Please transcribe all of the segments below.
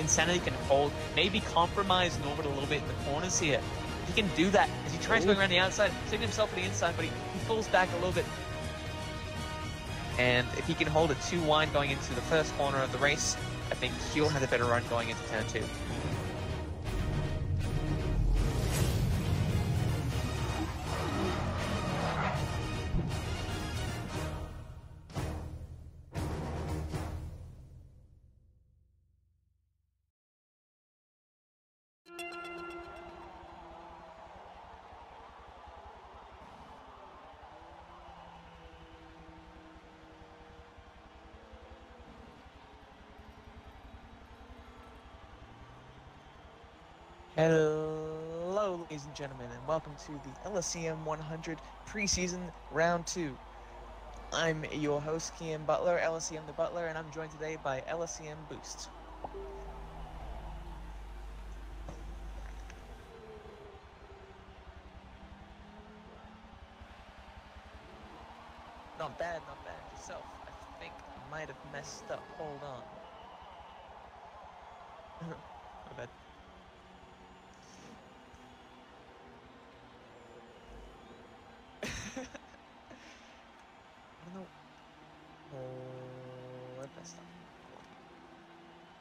Insanity can hold, maybe compromise Norbert a little bit in the corners here. He can do that as he tries going around the outside, setting himself to the inside, but he falls back a little bit. And if he can hold a 2 wide going into the first corner of the race, I think he'll have a better run going into turn 2. Hello, ladies and gentlemen, and welcome to the LSEM 100 preseason round 2. I'm your host, Kian Butler, LSEM the Butler, and I'm joined today by LSEM Boost. Not bad yourself. I think I might have messed up. Hold on. My bad. I don't know. Oh, that's not.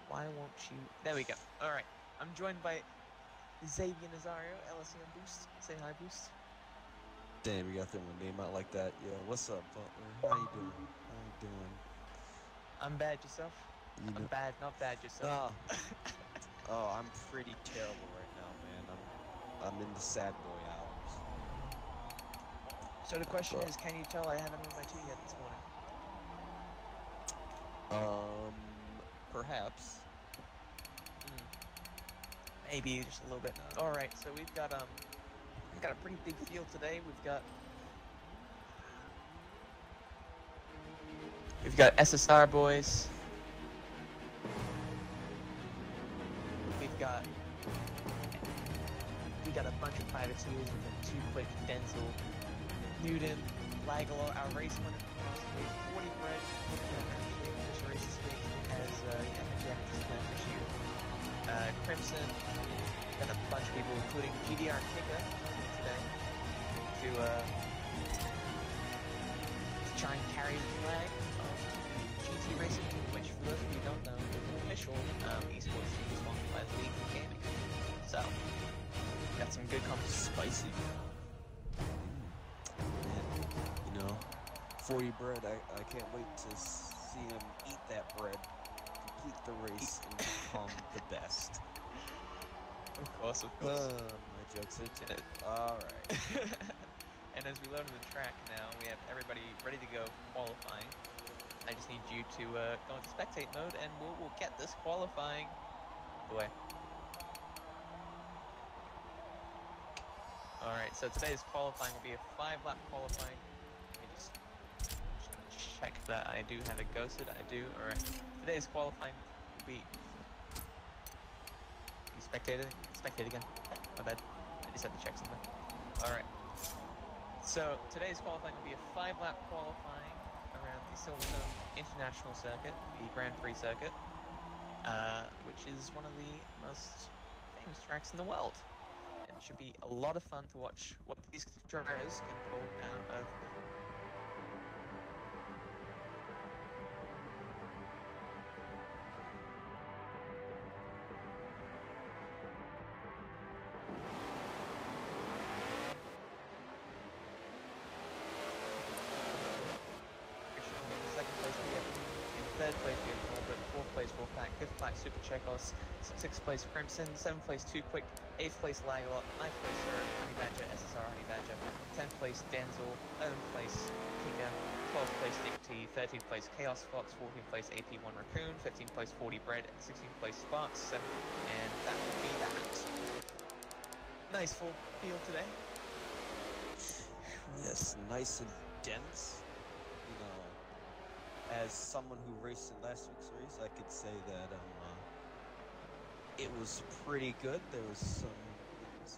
Why won't you? There we go. All right. I'm joined by Xavier Nazario, LSEM Boost. Say hi, Boost. Damn, you got to throw my name out like that. Yeah, what's up, Butler? How you doing? I'm bad. Yourself? I'm bad. Not bad. Yourself? Oh, I'm pretty terrible right now, man. I'm in the sad boy hours. So the question is, can you tell I haven't moved my tea yet this morning? Perhaps. Maybe just a little bit. All right, so we've got a pretty big field today. We've got SSR boys. We got a bunch of privateers. We've got 2 quick Denzel, Newton, Lagalore, our race winner, 40 bred. This race this week has this year. Crimson, got a bunch of people, including GDR Kicker today, to try and carry the flag of GT Racing, which for those of you who don't know, is an official esports team sponsored by the League of Gaming. So, got some good competition. Spicy. And, 40 bread, I can't wait to see him eat that bread, complete the race, and become the best. Of course. My jokes are too. Alright. And as we load in the track now, we have everybody ready to go qualifying. I just need you to go into spectate mode, and we'll get this qualifying away. Alright, so today's qualifying will be a 5-lap qualifying. Let me just check that I do have it ghosted. I do. Alright. Today's qualifying will be... You spectated? Spectate again. My bad. I just had to check something. Alright. So today's qualifying will be a 5-lap qualifying around the Silverstone International Circuit, the Grand Prix circuit, which is one of the most famous tracks in the world. It should be a lot of fun to watch what these drivers can pull out of. Second place we have in third place we have Norbert, fourth place Wolfpack, fifth place Super Chekos, sixth place Crimson, seventh place 2 Quick, 8th place Lagalot, 9th place Honey Badger, SSR Honey Badger, 10th place Denzel, 11th place Kicker, 12th place Dick T, 13th place Chaos Fox, 14th place AP1 Raccoon, 15th place 40 Bread, 16th place Sparks, 7th, and that will be that. Nice full field today. Yes, nice and dense. As someone who raced in last week's race, I could say that it was pretty good. There was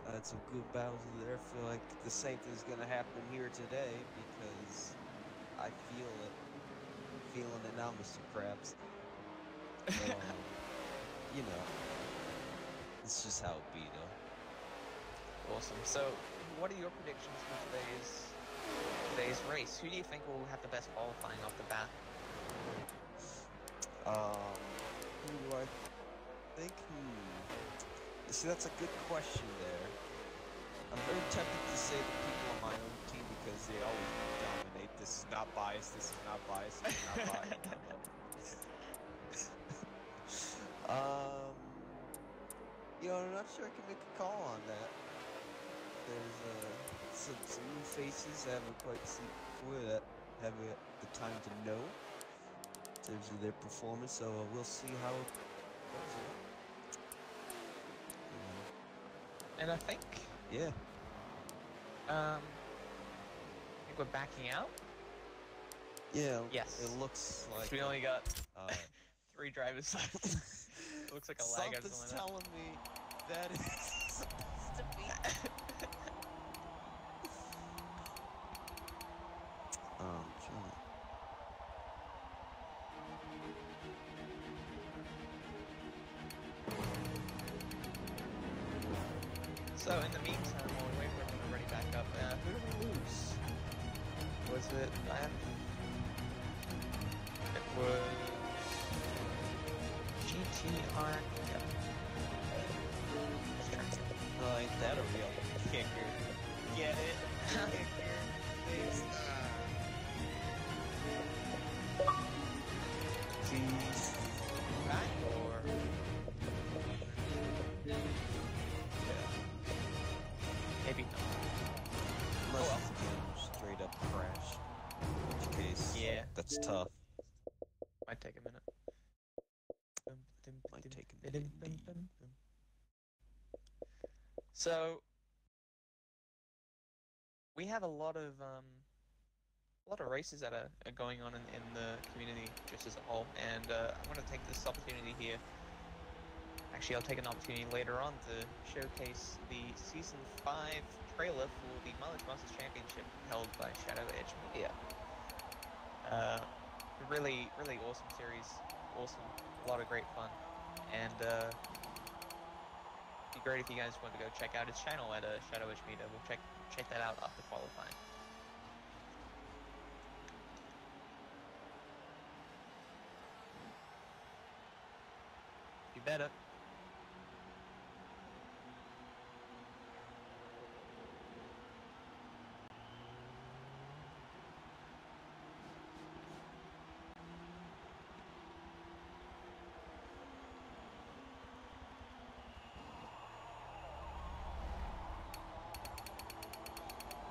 I had some good battles there. I feel like the same thing's gonna happen here today because I feel it. Feeling it now, Mr. Krabs. you know, it's just how it be, though. Awesome. So, what are your predictions for today's race? Who do you think will have the best qualifying off the bat? Who do I think? You see, that's a good question there. I'm very tempted to say the people on my own team because they always dominate. This is not biased. This is not biased. This is not biased. No. You know, I'm not sure I can make a call on that. There's some new faces I haven't quite seen before that have the time to know in terms of their performance. So we'll see how it goes. And I think, Yeah. I think we're backing out. Yeah. Yes. It looks like we only got 3 drivers left. It looks like a lag or something's something like telling me that is supposed to be. Sure. So in the meantime, while we wait for everyone to ready back up, who did we lose? Was it Lamp? It was GTR. Yep. Oh, ain't that a real kicker? Get it? Kicker. Face. Back or Yeah. maybe not. Unless well. it's a straight up crash. In which case, Yeah. that's tough. Might take a minute. Might take a minute indeed. So we have a lot of races that are going on in the community just as a whole, and I'm going to take this opportunity here. Actually, I'll take an opportunity later on to showcase the Season 5 trailer for the Mileage Masters Championship held by Shadow Edge Media. Really awesome series, awesome, a lot of great fun, and it'd be great if you guys want to go check out his channel at Shadow Edge Media. We'll check that out after qualifying. You better.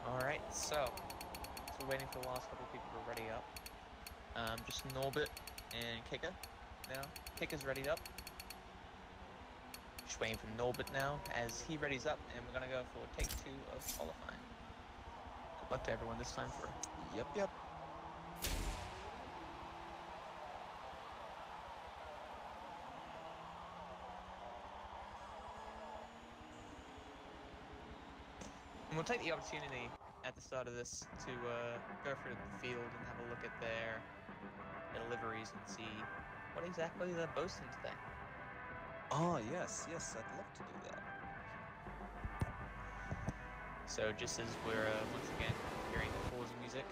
Alright, so waiting for the last couple of people to ready up. Just Norbit and Kika now. Kika's readied up. Just waiting for Norbit now as he readies up, and we're gonna go for take 2 of qualifying. Good luck to everyone this time for Yep. And we'll take the opportunity at the start of this to go through the field and have a look at their liveries and see what exactly they're boasting today. Oh, yes, I'd love to do that. So just as we're once again hearing the pause music,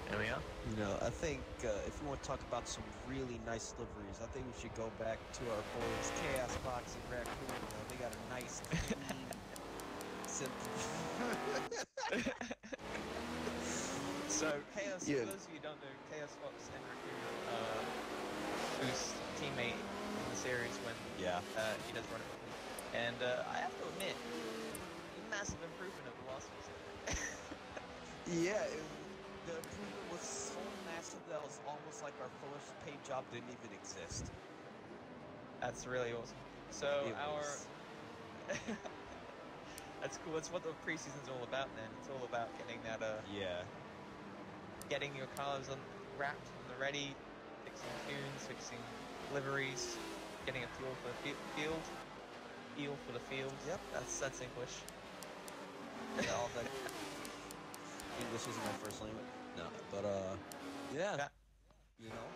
there we are. You know, I think if you want to talk about some really nice liveries, I think we should go back to our boys, Chaos Box and Raccoon. You know, they got a nice, clean, simple. So Chaos, Yeah. for those of you who don't know, Chaos Fox and Raccoon, who's teammate in the series when he does run it with me, and I have to admit, massive improvement over the last season. Yeah, the improvement was so massive that it was almost like our first paid job didn't even exist. That's really awesome. So that's cool. That's what the preseason's all about, man. It's all about getting that getting your cars wrapped on the ready, fixing tunes, fixing liveries, getting a fuel for the field. Feel for the field. Yep. That's English. Yeah, all that. English isn't my first language. No, but yeah, Yeah. you know.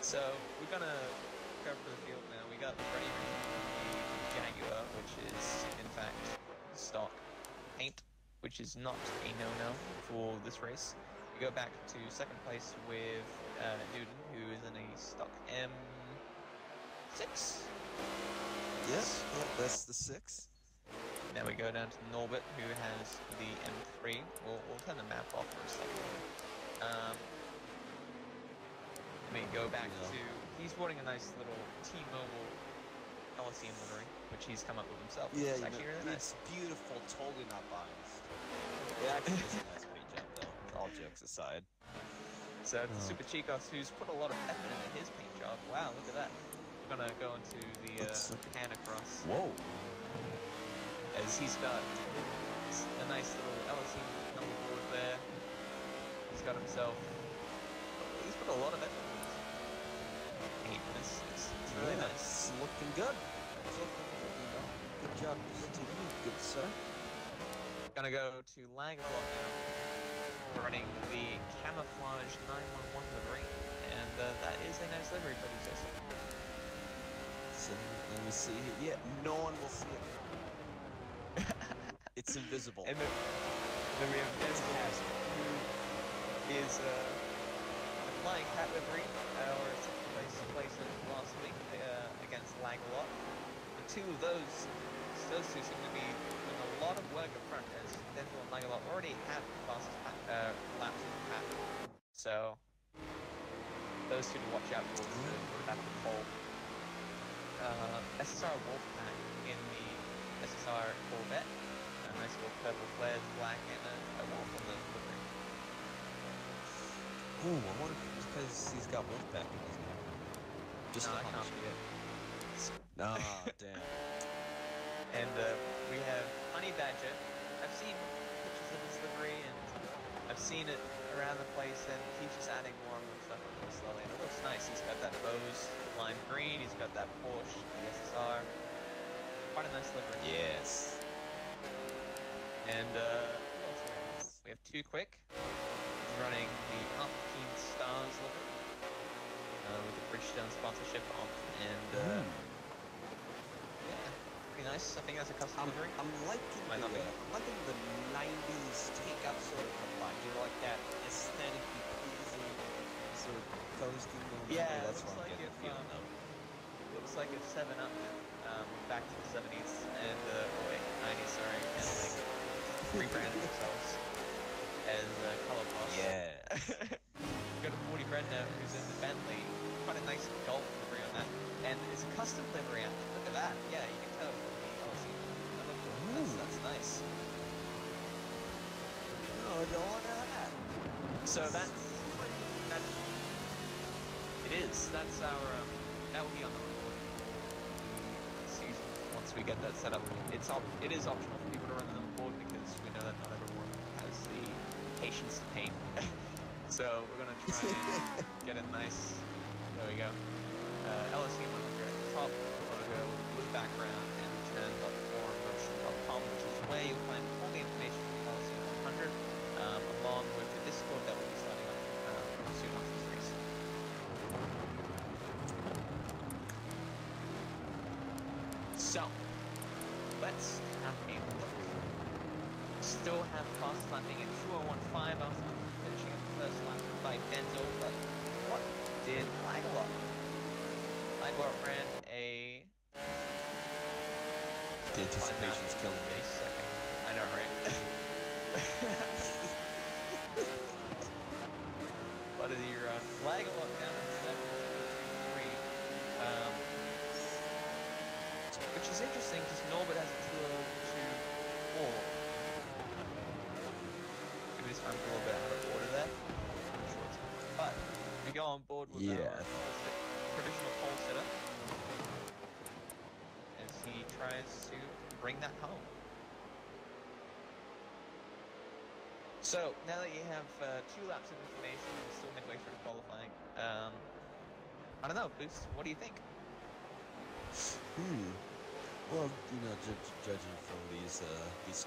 So we're gonna cover the field now. We got Freddie the Jaguar, which is in fact stock paint, which is not a no-no for this race. We go back to second place with Newton, who is in a stock M6. Yes, yeah, that's the 6. Then we go down to Norbert, who has the M3. We'll turn the map off for a second. We go back to, he's sporting a nice little T-Mobile LSEM livery, which he's come up with himself, which Yeah, is actually really nice. it's beautiful, totally not biased. It actually is a nice paint job, though, all jokes aside. So it's Super Chicos, who's put a lot of effort into his paint job. Wow, look at that. We're gonna go into the pan across. Whoa. As he's got a nice little LSEM number board there. He's got himself, he's put a lot of effort into this paint. It's really nice. It's looking good. It's looking good, you know. Good job, Steve. Good sir. Gonna go to Langerlock now, running the camouflage 911 livery, and that is a nice livery for these days. So let me see here. Yeah, no one will see it. It's invisible. And then we have Desmond, who is the flying cat livery, or second place in last week against Langerlock. The two of those two seem to be doing a lot of work up front, as Denzel and Langerlock already have the fastest laps in the pack. So those two to watch out for at the pole. SSR Wolfpack in the SSR Corvette. A nice little purple flares, black, and a wolf on the livery. Ooh, I wonder if it's because he's got Wolfpack in his name. Just no, a I can't hunch. be it. Ah, damn. And we have Honey Badger. I've seen pictures of his livery, and I've seen it around the place, and he's just adding more and more stuff into it slowly, and it looks nice. He's got that Bose lime green, he's got that Porsche, the SSR. Quite a nice livery. Yes. And we have Too Quick. He's running the Umpteen Stars livery with the Bridgestone sponsorship on, and yeah, pretty nice. I think that's a custom livery. I'm liking the 90s take up sort of a vibe. You know, like that aesthetically pleasing sort of coasting. Yeah, that's looks what I'm like getting if, the feeling of. looks like if 7-Up back to the 70s and 90s, sorry, and like rebranded themselves as Color Boss. Yeah. Got a 40 Brenda who's in the Bentley. Quite a nice Golf livery on that, and it's a custom livery. Look at that. Yeah, you can tell from the LC. That's nice. Oh, don't look at that. So that it is. That's our that will be on the report season once we get that set up. It is optional for people to run on the board because we know that not everyone has the patience to paint. So we're gonna try and get a nice. There we go. LSE 100 at the top logo with background and return.forummotion.com, which is where you'll find all the information for LSE 100, along with the Discord that will be starting up soon after this race. So, let's have a look. Still have fast lapping at 2:01.5 after finishing up the first lap by Denzel, but what did Langerlock? Langerlock ran a... The anticipation's killing me. Second. I know, right? What did he run? Langerlock down in 7.3. Which is interesting because Norbert has a 2:02.4. Maybe this time a little bit out of order there. But we go on board with our provisional pole sitter as he tries to bring that home. So now that you have 2 laps of information and we're still midway through qualifying, I don't know, Boost, what do you think? Well, you know, judging from these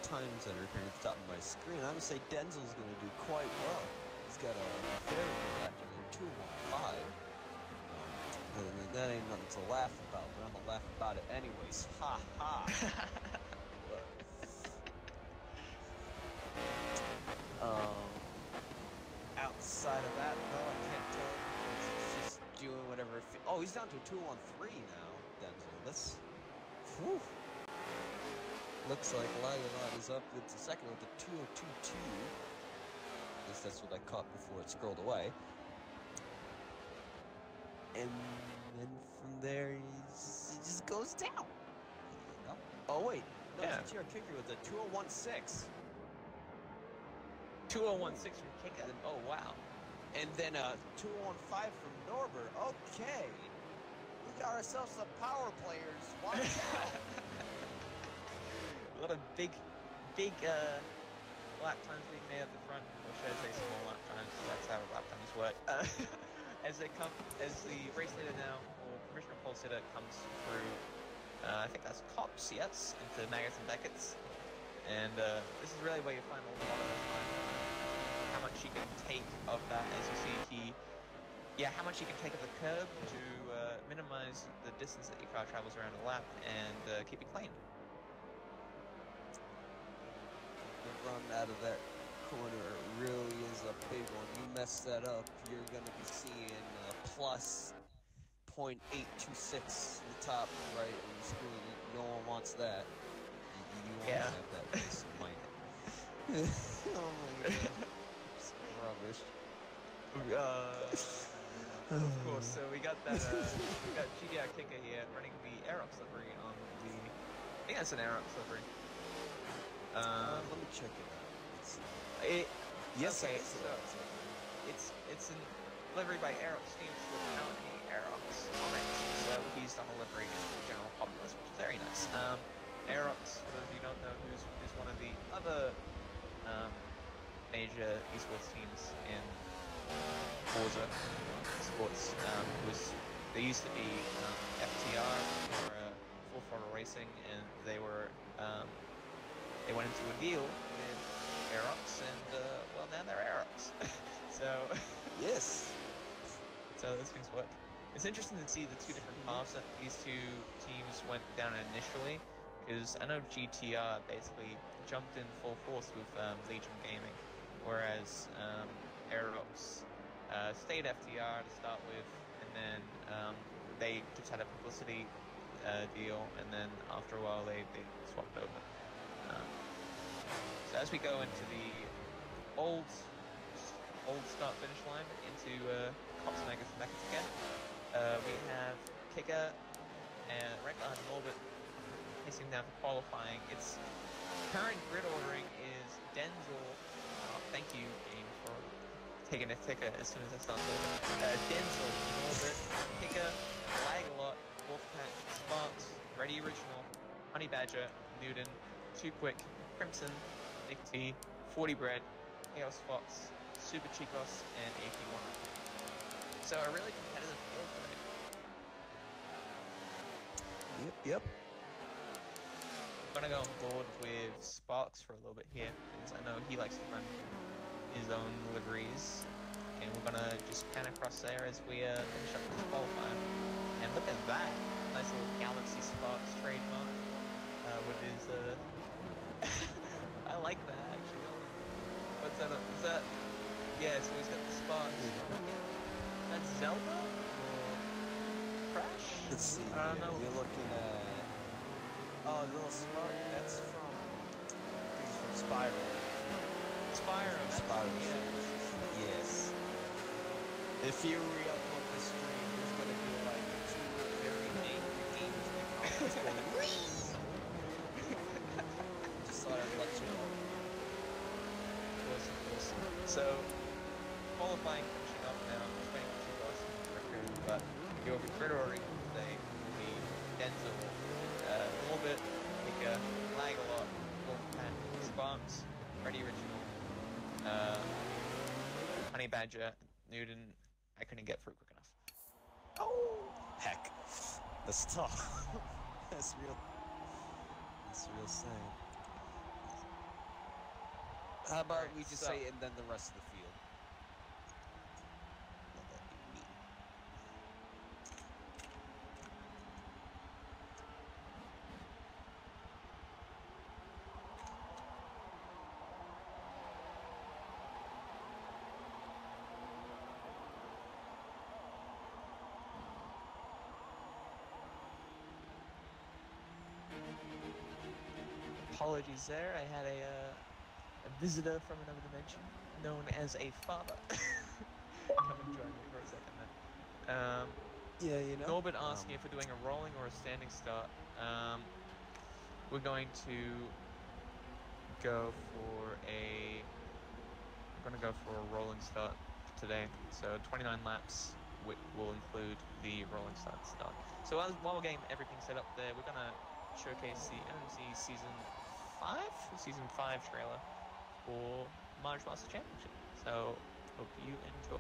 times that are appearing at the top of my screen, I would say Denzel's going to do quite well. He's got a very good lap time, 2:15. And that ain't nothing to laugh about, but I'm gonna laugh about it anyways. Ha ha. But, outside of that, though, I can't tell. He's just doing whatever. Oh, he's down to a 2:13 now, Denzel. That's. Whew. Looks like Lionel is up into second with a 2:22. At least that's what I caught before it scrolled away. And then from there, he just goes down. No? Oh, wait. No, Yeah. GTR Kicker with a 2:16. 2:16 from Kika. Oh, wow. And then a 2:15 from Norbert. Okay. We got ourselves some power players. Watch out. A lot of big lap times being made at the front, or should I say small lap times? That's how lap times work. As the race leader now, or provisional pole sitter, comes through, I think that's Cops, yes, into Magus and Beckett's, and this is really where you find a lot of the time how much he can take of that. As you see, how much he can take of the curb to minimize the distance that your car travels around a lap and keep it clean. The run out of that corner really is a big one. You mess that up, you're going to be seeing plus 0.826 in the top right of the screen. No one wants that. You want to have that race in mind. Oh my god. It's rubbish. Of course, so we got that, we got GDR Kicker here running the Aerox livery on the, I think that's an Aerox livery. Let me check it out. Yes, okay, it is. so it's an livery by Aerox teams with Melanie Aerox on it. So he's done a livery in the general populace, which is very nice. Aerox, for those of you who don't know, is one of the other major esports teams in Forza sports. They used to be FTR or Full Throttle Racing, and they were they went into a deal with Aerox, and well, now they're Aerox. So Yes. so those things work. It's interesting to see the two different paths that these two teams went down initially, because I know GTR basically jumped in full force with Legion Gaming, whereas Aerox stayed FTR to start with, and then they just had a publicity deal, and then after a while they swapped over. So as we go into the old start finish line into Cops and Megas and Beckett again, we have Kicker and right behind Norbert pacing down for qualifying. Its current grid ordering is Denzel. Thank you, Game, for taking a ticker as soon as I started. Denzel, Norbert, Kicker, Lagalot, Wolfpack, Sparks, Ready Original, Honey Badger, Newton, Too Quick, Crimson, Nick T, 40 Bread, Chaos Fox, Super Chicos, and AP1. So a really competitive field today. Yep. I'm gonna go on board with Sparks for a little bit here, because I know he likes to run his own liveries, and we're gonna just pan across there as we finish up this qualifier. And look at that, nice little Galaxy Sparks trademark with his. I like that actually. What's that? Is that? Yeah, so he's got the Sparks. That's Zelda or Crash? Let's see. I don't know. You're looking at. Oh, the little spark. That's from Spyro. Spyro. Yeah. Yes. If you re-upload the stream, there's gonna be like two very angry games in the comments going. Just thought I'd let you know. Awesome. So qualifying finishing up now. I'm just waiting for Boston record, but your grid ordering today will be Denzel, Orbit, Mika, Lagalot, Wolfpack, Sparks, Ready Original, Honey Badger, Newton. I couldn't get through quick enough. Oh, heck. That's tough. That's real. That's the real saying. How about Alright, we just so- say it and then the rest of the field? Let that be me. Apologies there. I had a visitor from another dimension, known as a father. Come and join me for a second then. Yeah, you know. Norbert asking if we're doing a rolling or a standing start. We're going to go for a. We're going to go for a rolling start today. So 29 laps will include the rolling start. So while we're getting everything set up there, we're going to showcase the MMC Season 5 trailer for March Master Championship. So hope you enjoy.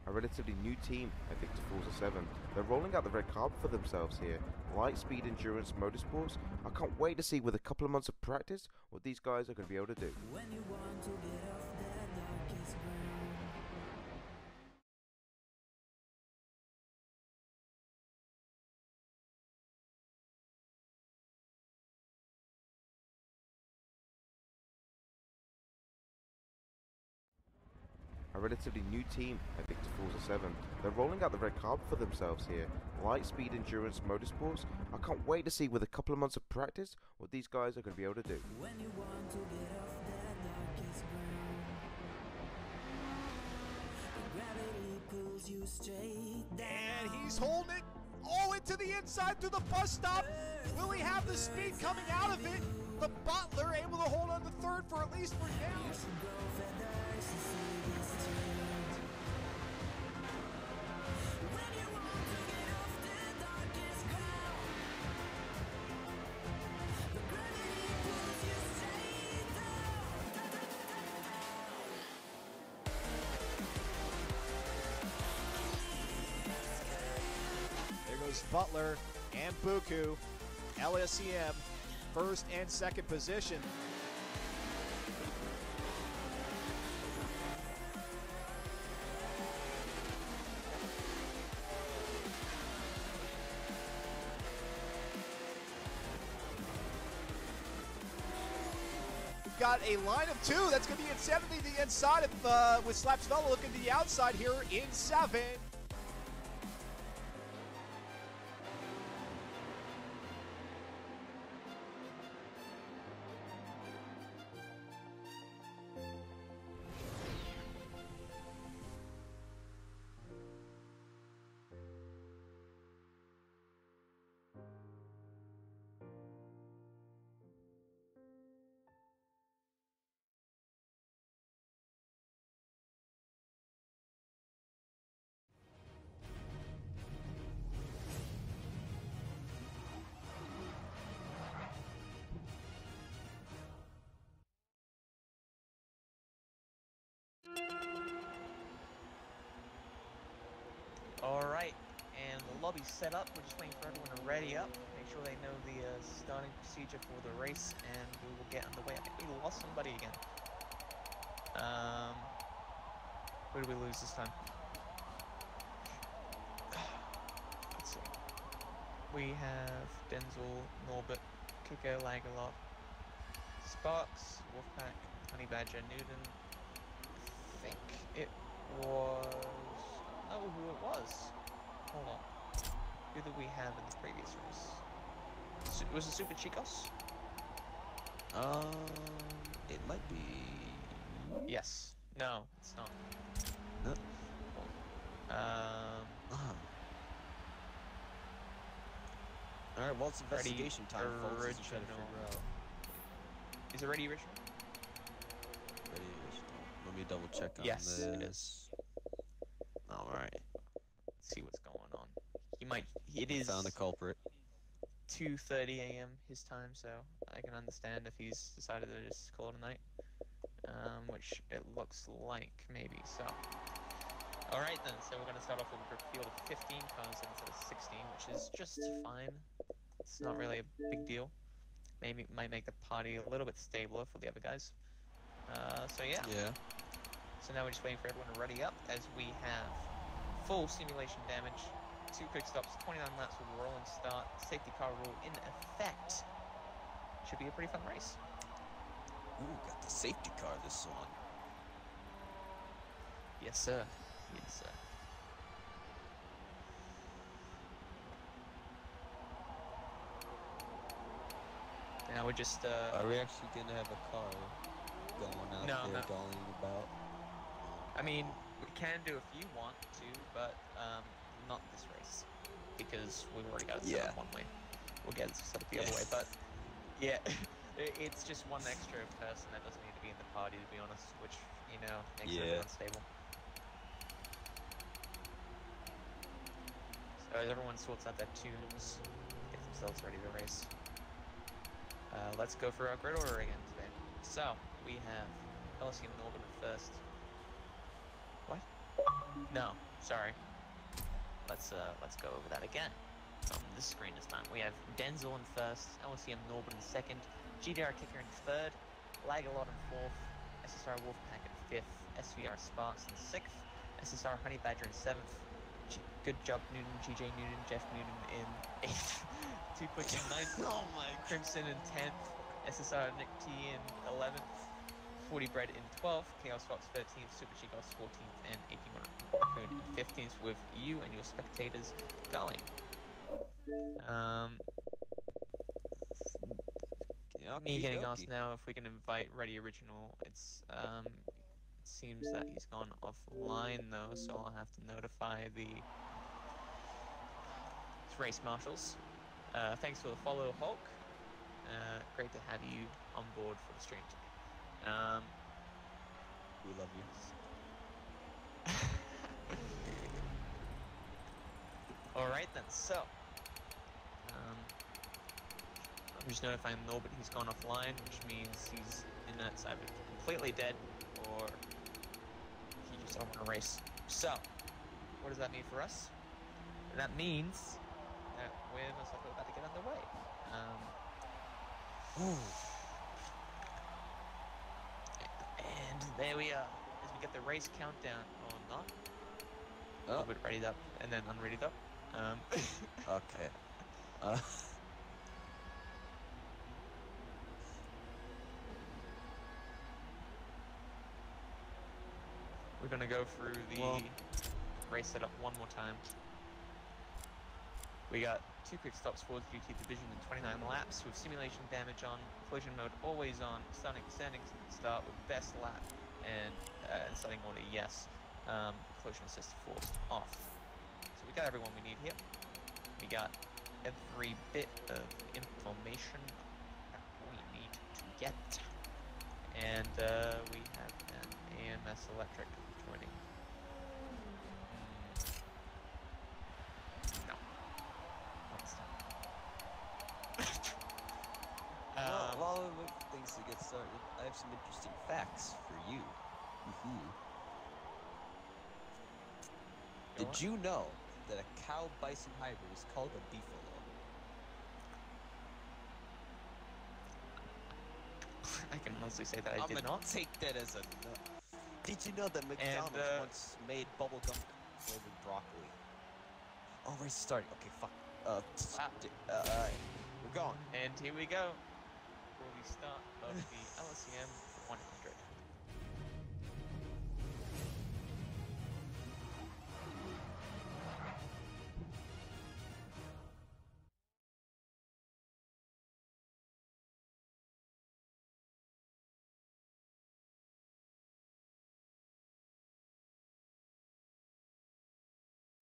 A relatively new team, I think, to Forza 7. They're rolling out the red carpet for themselves here. Lightspeed Endurance Motorsports. I can't wait to see with a couple of months of practice what these guys are going to be able to do. When you want to get off that darkest ground. A relatively new team, I think, to Forza 7. They're rolling out the red carpet for themselves here. Lightspeed Endurance Motorsports. I can't wait to see with a couple of months of practice what these guys are going to be able to do. When you want to get off that darkest ground. The gravity pulls you straight down. And he's holding it all into the inside through the bus stop. Will he have the speed coming out of it? The Butler able to hold on to third for at least for now. You should grow feathers to see this change. When you want to get off that darkest ground. The gravity pulls you straight down. There goes Butler and Buku. LSEM, first and second position. We've got a line of two. That's going to be Insanity to the inside of, with Slapsvella looking to the outside here in 7. Alright, and the lobby's set up. We're just waiting for everyone to ready up. Make sure they know the starting procedure for the race, and we will get underway. I think we lost somebody again. Who did we lose this time? Let's see. We have Denzel, Norbert, Kiko, Lagerlof, Sparks, Wolfpack, Honey Badger, Newton. I think it was... I don't know who it was. Hold on. Who did we have in the previous race? Was it Super Chicos? It might be. Yes. No, it's not. No. Um, All right. Well, it's Ready investigation time, folks. As we try to original. figure out. is it ready original? Ready original. Let me double check on Yes, this. it is. All right. Let's see what's going on. He might. It We is found the culprit. 2:30 a.m. his time, so I can understand if he's decided to just call it a night. Which it looks like maybe so. All right then. So we're gonna start off with a field of 15 cars instead of 16, which is just fine. It's not really a big deal. Maybe might make the party a little bit stabler for the other guys. So yeah. Yeah. So now we're just waiting for everyone to ready up as we have full simulation damage, 2 quick stops, 29 laps with a rolling start, safety car rule in effect. Should be a pretty fun race. Ooh, got the safety car this one. Yes, sir. Yes, sir. Now we're just Are we actually gonna have a car going out No, there no. dollying about? I mean, we can do if you want to, but not this race because we've already got it set Yeah. up one way. We'll get it set up the other way, but yeah, it's just one extra person that doesn't need to be in the party, to be honest, which makes it Yeah. unstable. So as everyone sorts out their tunes, get themselves ready to race. Let's go for our grid order again today. So we have LSEM Northern first. What? No, sorry. Let's go over that again on this screen this time. We have Denzel in first, LSEM Northern in second, GDR Kicker in third, Lagalot in fourth, SSR Wolfpack in fifth, SVR Sparks in sixth, SSR Honey Badger in seventh. Good job, Newton, GJ Newton, Jeff Newton in eighth, Too Quick in ninth, Oh my. Crimson in 10th, SSR Nick T in 11th, 40 Bread in 12th, Chaos Fox 13th, Super Chicos 14th, and AP Raccoon in 15th with you and your spectators going. Me getting asked now if we can invite Ready Original. It seems that he's gone offline though, so I'll have to notify the race marshals. Thanks for the follow, Hulk. Great to have you on board for the stream today. We love you. Alright then, so I'm just notifying Norbert he's gone offline, which means his internet's either completely dead or he just don't want to race. So, what does that mean for us? That means that we're most likely about to get underway. And there we are, as we get the race countdown, or not. A little bit readied up and then unreadied up. Okay. We're gonna go through the race setup one more time. We got 2 quick stops for the GT division in 29 laps with simulation damage on, collision mode always on, standing start with best lap, and starting order yes, collision assist forced off. So we got everyone we need here. We got every bit of information that we need to get, and we have an AMS Electric joining. No. While we wait for things to get started, I have some interesting facts for you. Did you know that a cow-bison hybrid is called a beefalo? I can honestly say that I did not. Take that as a no. Did you know that McDonald's once made bubblegum flavored broccoli? Oh, race is starting. Okay, fuck. We're going. And here we go for the start of the LSEM 100.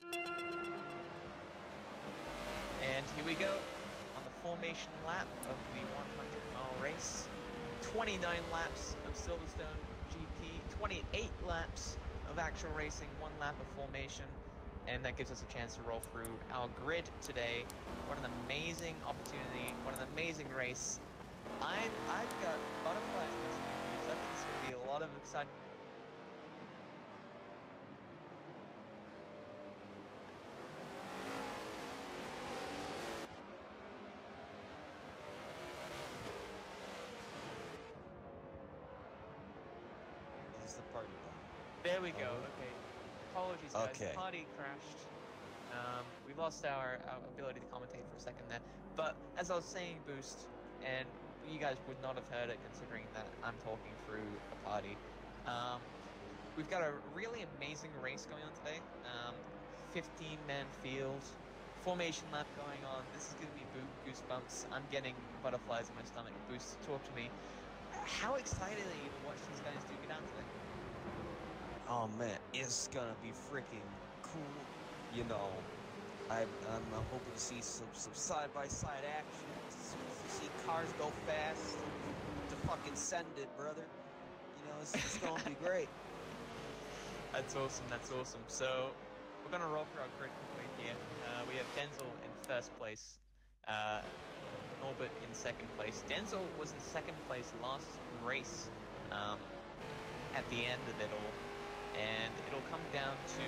And here we go on the formation lap of the 100-mile race. 29 laps of Silverstone GP, 28 laps of actual racing, 1 lap of formation, and that gives us a chance to roll through our grid today. What an amazing opportunity, what an amazing race. I've got butterflies in this review, so I think it's going to be a lot of exciting. Is the party There we go. Okay. Apologies, guys. Okay. The party crashed. We lost our ability to commentate for a second there. But as I was saying, Boost, and you guys would not have heard it considering that I'm talking through a party. We've got a really amazing race going on today. 15-man field, formation lap going on. This is going to be goosebumps. I'm getting butterflies in my stomach. Boost, talk to me. How excited are you to watch these guys do get out today? Oh man, it's gonna be freaking cool. You know, I'm hoping to see some side-by-side action. To see cars go fast. To fucking send it, brother. You know, it's gonna be great. That's awesome. That's awesome. So we're gonna roll through our grid quickly here. We have Denzel in first place. Norbert in second place. Denzel was in second place last race at the end of it all. And it'll come down to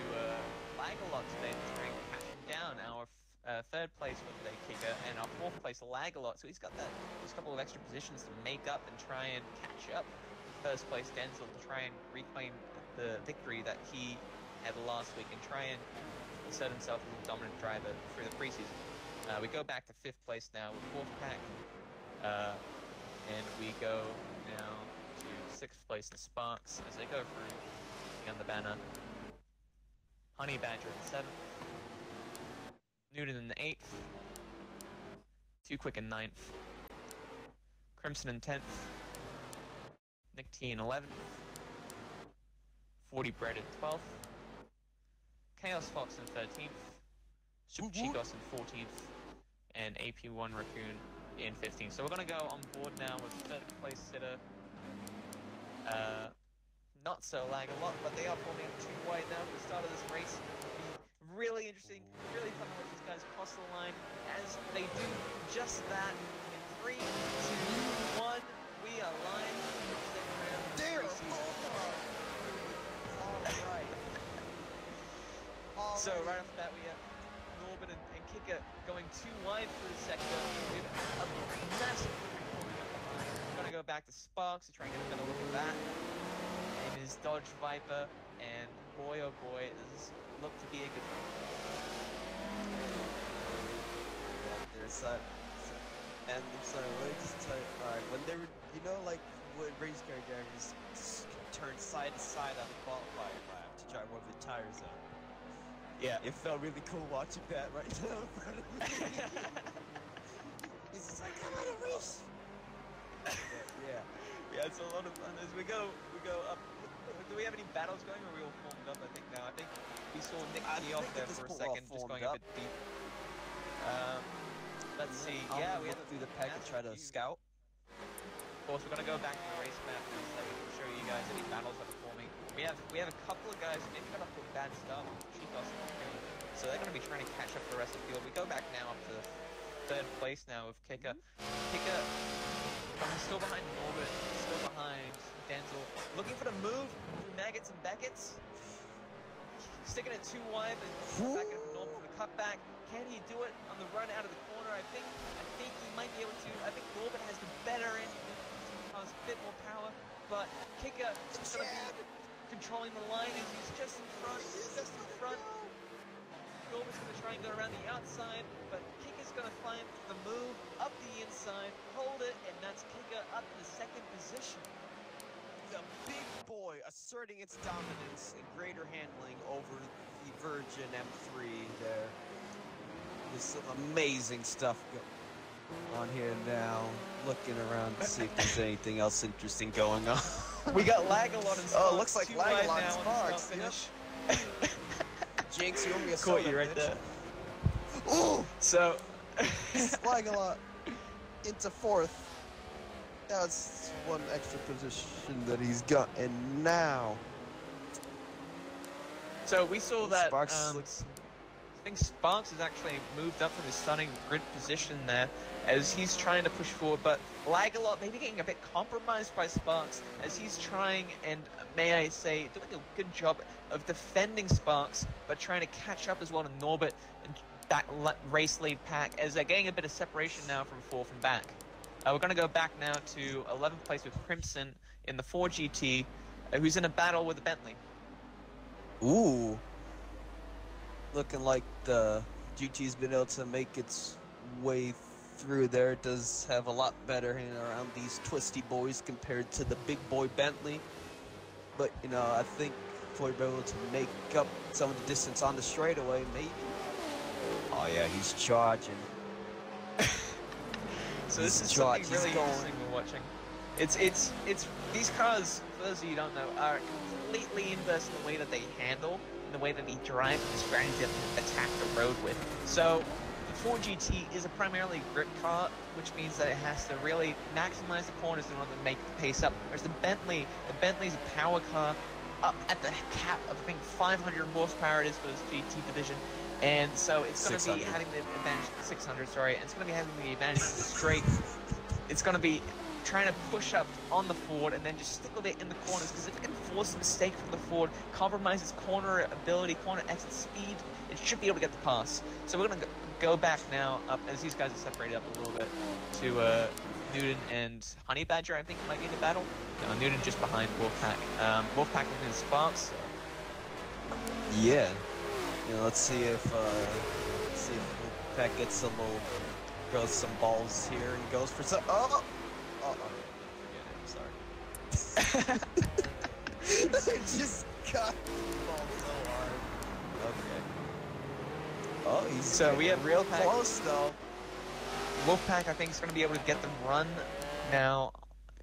lag a lot today to try and catch him down. Our third place for today, Kicker, and our fourth place, lag a lot. So he's got those couple of extra positions to make up and try and catch up. First place, Denzel, to try and reclaim the victory that he had last week and try and insert himself as a dominant driver through the preseason. We go back to fifth place now with fourth pack, and we go now to sixth place in Sparks as they go through on the banner. Honey Badger in seventh, Newton in the eighth, Too Quick in ninth, Crimson in 10th, Nick T in 11th, 40 Bread in 12th, Chaos Fox in 13th, Super Chicos in 14th, and AP1 Raccoon in 15th. So we're going to go on board now with third place sitter. Not so lag a lot, but they are forming up too wide now for the start of this race. Really interesting, really fun to watch these guys cross the line as they do just that. In 3, 2, 1, we are live. There! All right. So right off the bat, we have Norbert and Kicker going too wide through the sector. We have a massive forming up behind. We're going to go back to Sparks to try and get a better look at that. It is Dodge Viper, and boy oh boy, this looked to be a good one. There's that. And I'm sorry, let me just tell you, alright, when they were, you know, like, when race car drivers turn side to side on the qualifying lap to try to warm the tires up. Yeah. It felt really cool watching that right now in front of me. He's just like, come on, race! Yeah. Yeah, it's a lot of fun. As we go up. Do we have any battles going, or are we all formed up? I think now. I think we saw Nick T off there for a second, just going a bit deep. Let's see. Yeah, we have through the pack and try to scout. Of course, we're gonna go back to the race map in a second to show you guys any battles that are forming. We have a couple of guys who maybe got off to a bad start with Chicos, so they're gonna be trying to catch up the rest of the field. We go back now up to third place now with Kicker. Kicker still behind Norbert, still behind Denzel, looking for the move through Maggots and Beckett's. Sticking it too wide, but back into Norbert for the cutback. Can he do it on the run out of the corner? I think he might be able to. I think Norbert has the better end, has a bit more power, but Kicker is going to be controlling the line as he's just in front. Norbert's going to try and go around the outside, but Kicker's going to find the move up the inside, hold it, and that's Kicker up in the second position. The big boy asserting its dominance and greater handling over the Virgin M3 there. There's some amazing stuff on here now. Looking around to see if there's anything else interesting going on. We got lag a lot in Sparks. Oh, it looks like too lag a wide lot in now on the Sparks. start finish. Jinx, you owe me a Caught soda, you right bitch. there. Ooh! So, Slagala into fourth. That's one extra position that he's got, and now so we saw that. Sparks looks. I think Sparks has actually moved up from his starting grid position there as he's trying to push forward, but Lagalot maybe getting a bit compromised by Sparks as he's trying, and may I say, doing a good job of defending Sparks, but trying to catch up as well to Norbert and that race lead pack as they're getting a bit of separation now from fourth and back. We're going to go back now to 11th place with Crimson in the 4GT, who's in a battle with the Bentley. Ooh. Looking like the GT's been able to make its way through there. It does have a lot better hanging around these twisty boys compared to the big boy Bentley. But, you know, I think Floyd will be able to make up some of the distance on the straightaway, maybe. Oh, yeah, he's charging. So this is something really interesting we're watching. It's these cars, for those of you who don't know, are completely inverse in the way that they handle, in the way that they drive, and the strategy that attack the road with. So the 4GT is a primarily grip car, which means that it has to really maximize the corners in order to make the pace up. Whereas the Bentley's a power car up at the cap of I think 500 horsepower it is for this GT division. And so it's going to be having the advantage, 600, sorry, and it's going to be having the advantage of the straight. It's going to be trying to push up on the Ford and then just stick with it in the corners, because if it can force a mistake from the Ford, compromise its corner ability, corner exit speed, it should be able to get the pass. So we're going to go back now up, as these guys are separated up a little bit, to Newton and Honey Badger, I think, might be in the battle. No, Newton just behind Wolfpack. Wolfpack looking at Sparks. Yeah. You know, let's see if Wolfpack gets a little, throws some balls here and goes for some. Oh! Forget it, I'm sorry. I just got the ball so hard. Okay. Oh, he's we have real Wolfpack. close though. Wolfpack, I think, is going to be able to get them run now,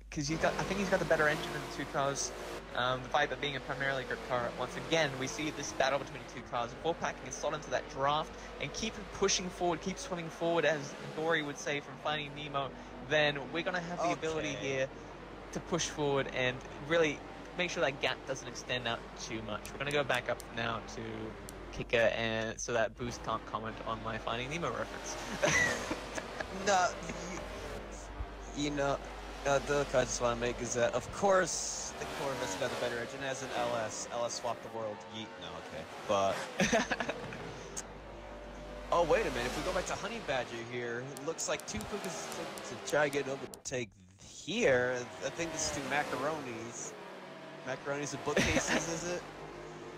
because I think he's got the better engine of the two cars. The Viper being a primarily grip car. Once again, we see this battle between the two cars. If Wolfpack can slot into that draft and keep pushing forward, keep swimming forward, as Dory would say from Finding Nemo, then we're going to have the ability here to push forward and really make sure that gap doesn't extend out too much. We're going to go back up now to Kicker, and so that Boost can't comment on my Finding Nemo reference. No, you know, the other I just want to make is that, of course, the Corvette's got a better engine as an LS. LS swapped the world. Yeet. No, okay. But oh, wait a minute. If we go back to Honey Badger here, it looks like two cookies to try to get overtake here. I think this is two macaronis. Macaronis and bookcases, is it?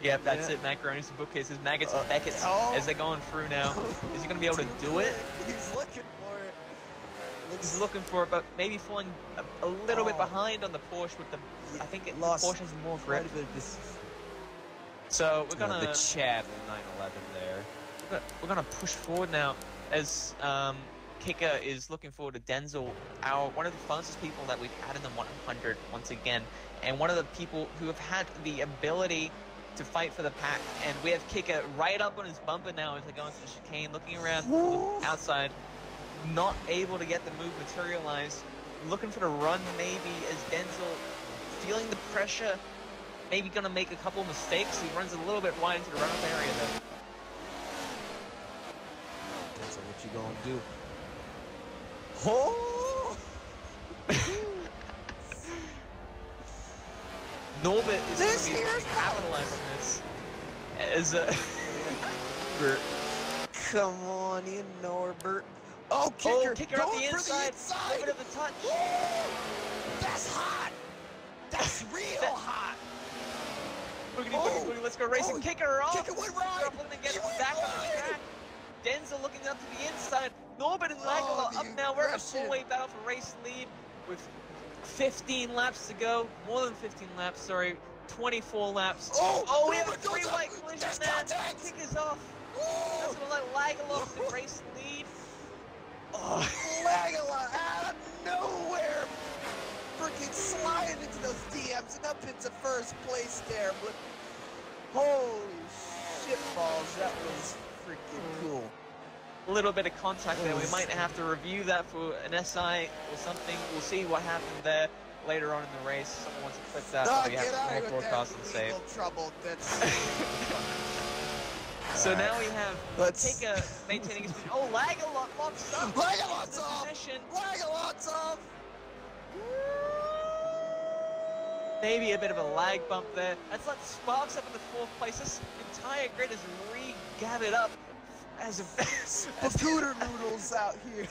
Yep, that's it. Macaronis and bookcases, maggots and Beckett's as they're going through now. Is he going to be able to do it? He's looking for it. He's looking for it, but maybe falling a little bit behind on the Porsche with the. I think the Porsche has more grip. So we're gonna the Chad 911 there. We're gonna push forward now as Kicker is looking forward to Denzel, one of the fastest people that we've had in the 100 once again, and one of the people who have had the ability to fight for the pack. And we have Kicker right up on his bumper now as they go into the chicane, looking around outside, not able to get the move materialized, looking for the run maybe as Denzel feeling the pressure, maybe gonna make a couple mistakes. He runs a little bit wide into the runoff area though. Denzel, what you gonna do? Oh! Norbert is going to be capitalizing on this as Come on in, Norbert. Oh, Kicker! Kicker up the inside. Over to the touch. That's hot! That's real hot! Boogity, boogity, boogity. Let's go racing. Kicker off. Kicker went right. Looking to get back on the track. Denzel looking up to the inside. Norbert and Langela up now. We're in a four-way battle for race lead with 15 laps to go. More than 15 laps, sorry. 24 laps. Oh, we have a three-way collision there. Kicker's off. That's going to let Langela to race lead. Oh, Langela out of nowhere. Freaking sliding into those DMs and up into first place there. But holy shitballs. That was freaking cool. A little bit of contact there. We might have to review that for an SI or something. We'll see what happened there later on in the race. Someone wants to clip that. No, We have get out more of with broadcast that and save. legal trouble. That's So now we have Let's- Tika maintaining his speed. Oh, Lag-A-Lot locks up. Lag-A-Lot's into off! position. Lag-A-Lot's off! Maybe a bit of a lag bump there. That's let Sparks up in the 4th place. This entire grid is regathered up as a Scooter noodles out here.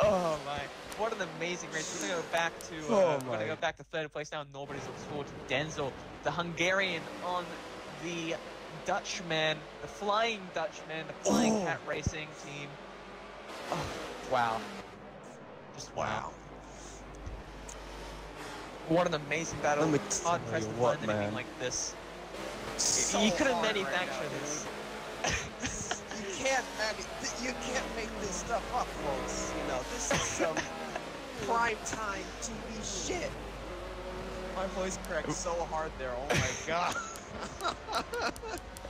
Oh my! What an amazing race. We're gonna go back to we're gonna go back to 3rd place now. Nobody's looking forward to Denzel, the Hungarian on the Dutchman, the Flying Dutchman, the Flying Cat Racing team. Oh, wow! Just wow! What an amazing battle. Let me Hard tell pressed you to what, find anything man. like this. So You couldn't hard right manufacture now, this. You can't make this stuff up, folks. You know, this is some primetime TV shit. My voice cracked so hard there. Oh my god.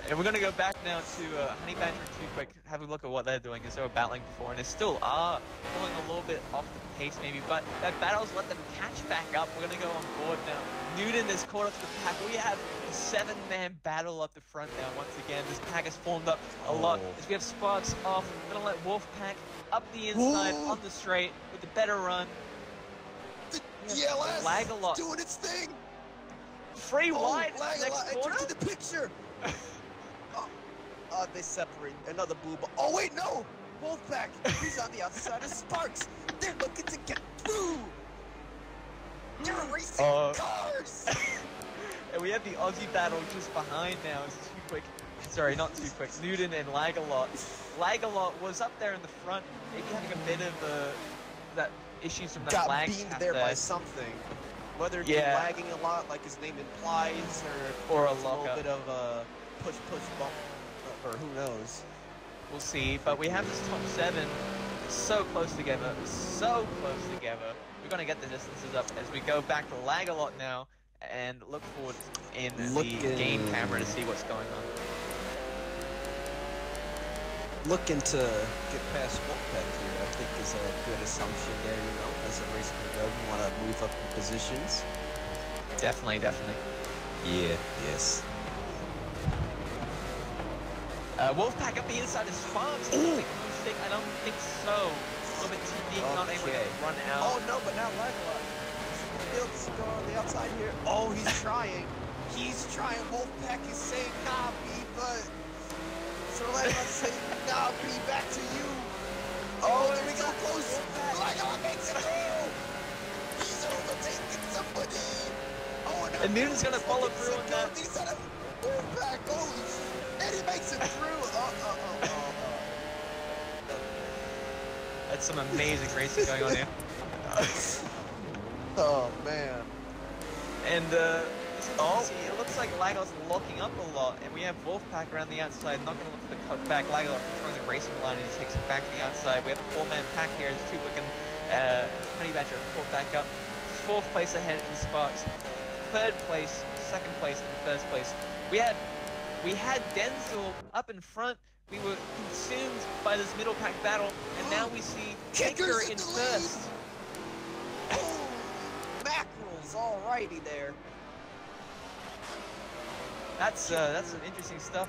And we're going to go back now to Honey Badger and Too Quick, have a look at what they're doing as they were battling before, and they still are pulling a little bit off the pace maybe, but that battle's let them catch back up. We're going to go on board now. Newton is caught up to the pack. We have a 7-man battle up the front now once again. This pack has formed up a lot as we have Sparks off. We're going to let Wolfpack up the inside on the straight with the better run. The ELS Lag-A-Lot doing its thing. free wide Lag-A-Lot next entered corner. into the picture. They separate. Another blue ball. Oh wait, no! Wolfpack. He's on the outside of Sparks. They're looking to get through. They're racing cars. And we have the Aussie battle just behind now. It's Too Quick. Sorry, not Too Quick. Newton and Lag-A-Lot. Lag-A-Lot was up there in the front, maybe having a bit of that issues from that Got lag beamed tap there by something. Whether it's lagging a lot, like his name implies, or a it's little lockup. bit of a push bump, or who knows. We'll see, but we have this top 7 so close together, so close together. We're going to get the distances up as we go back to Lag-A-Lot now and look forward in the game camera to see what's going on. Looking to get past Wolfpack here, I think is a good assumption there, you know, as the race can go. You want to move up in positions. Definitely, definitely. Yeah, yes. Wolfpack up the inside of Sparks. I don't think so. A little bit too deep, not able to run out. Oh no, but now Lag-A-Lot. He's going on the outside here. Oh, he's trying. He's trying. Wolfpack is saying nah, B, but so Lag-A-Lot's saying nah, B, back to you. Oh, there we go, close. Lag-A-Lot makes it through. He's overtaking somebody. Oh, no. And Newton's gonna follow through on that. Wolfpack, holy shit. And he makes it through. That's some amazing racing going on here. Oh man. And as you can see, it looks like Lag-A-Lot's locking up a lot, and we have Wolfpack around the outside, not going to look for the cut back. Lag-A-Lot controlling the racing line, and he takes it back to the outside. We have a 4-man pack here as Too Quick and Honey Badger caught back up. 4th place ahead in Sparks. 3rd place, 2nd place, and 1st place. We had Denzel up in front. We were consumed by this middle pack battle, and now we see Kicker in 1st. Oh, mackerels, alrighty there. That's some interesting stuff.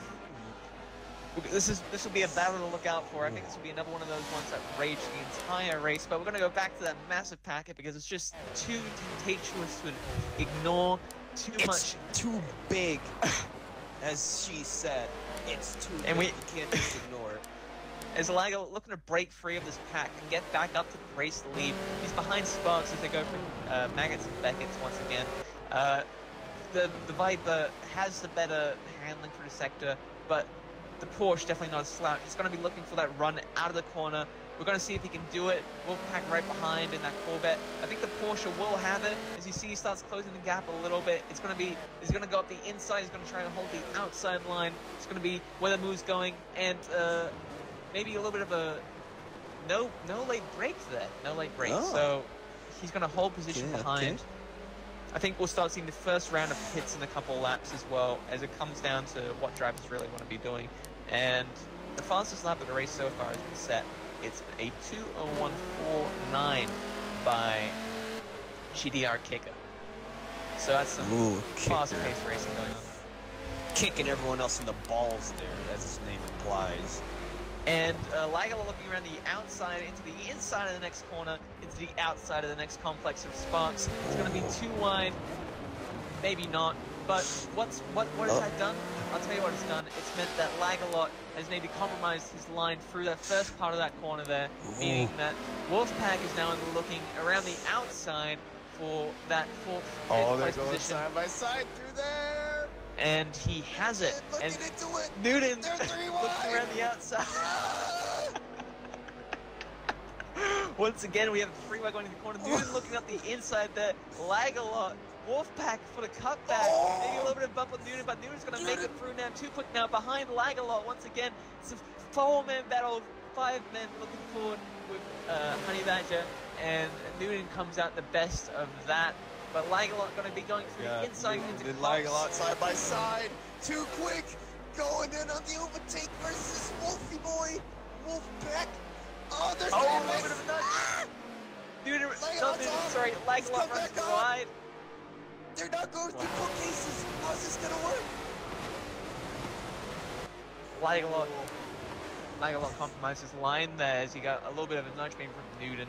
This will be a battle to look out for. I think this will be another one of those ones that rage the entire race. But we're gonna go back to that massive packet because it's just too temptatious to ignore. It's too big, as she said. It's too big. And you can't just ignore it. As Lag-A-Lot looking to break free of this pack and get back up to the race lead. He's behind Sparks as they go for Maggots and Beckett's once again. The Viper has the better handling for the sector, but the Porsche definitely not a slouch. He's going to be looking for that run out of the corner. We're going to see if he can do it. Wolfpack right behind in that Corvette. I think the Porsche will have it. As you see, he starts closing the gap a little bit. He's going to go up the inside. He's going to try to hold the outside line. It's going to be where the move's going, and maybe a little bit of a no late break there. No late break. Oh. So he's going to hold position behind. I think we'll start seeing the first round of pits in a couple of laps as well, as it comes down to what drivers really want to be doing. And the fastest lap of the race so far has been set. It's a 2:01.49 by GDR Kicker. So that's some fast-paced racing going on. Kicking everyone else in the balls there, as his name implies. And Lagala looking around the outside into the inside of the next corner, into the outside of the next complex of Sparks. It's going to be too wide, maybe not. But what has that done? I'll tell you what it's done. It's meant that Lagalot has maybe compromised his line through that first part of that corner there, meaning that Wolfpack is now looking around the outside for that fourth place position. Side by side through there. And he has it. And Newton looking around the outside. Once again, we have a three-way going to the corner. Newton looking up the inside there. Lagalot. Wolfpack for the cutback. Maybe a little bit of bump with Newton, but Newton's going to make it through now. Too quick now behind Lagalot. Once again, it's a four-man battle. 5 men looking forward with Honey Badger. And Newton comes out the best of that. But Lagalot going to be going through the inside into Lagalot side by side. Too quick. Going in on the overtake versus Wolfie Boy. Wolfpack. Oh, there's a little bit of a nudge. Lagalot runs wide. They're not going through bookcases. How's this going to work? Lagalot compromised his line there as he got a little bit of a nudge maybe from Newton.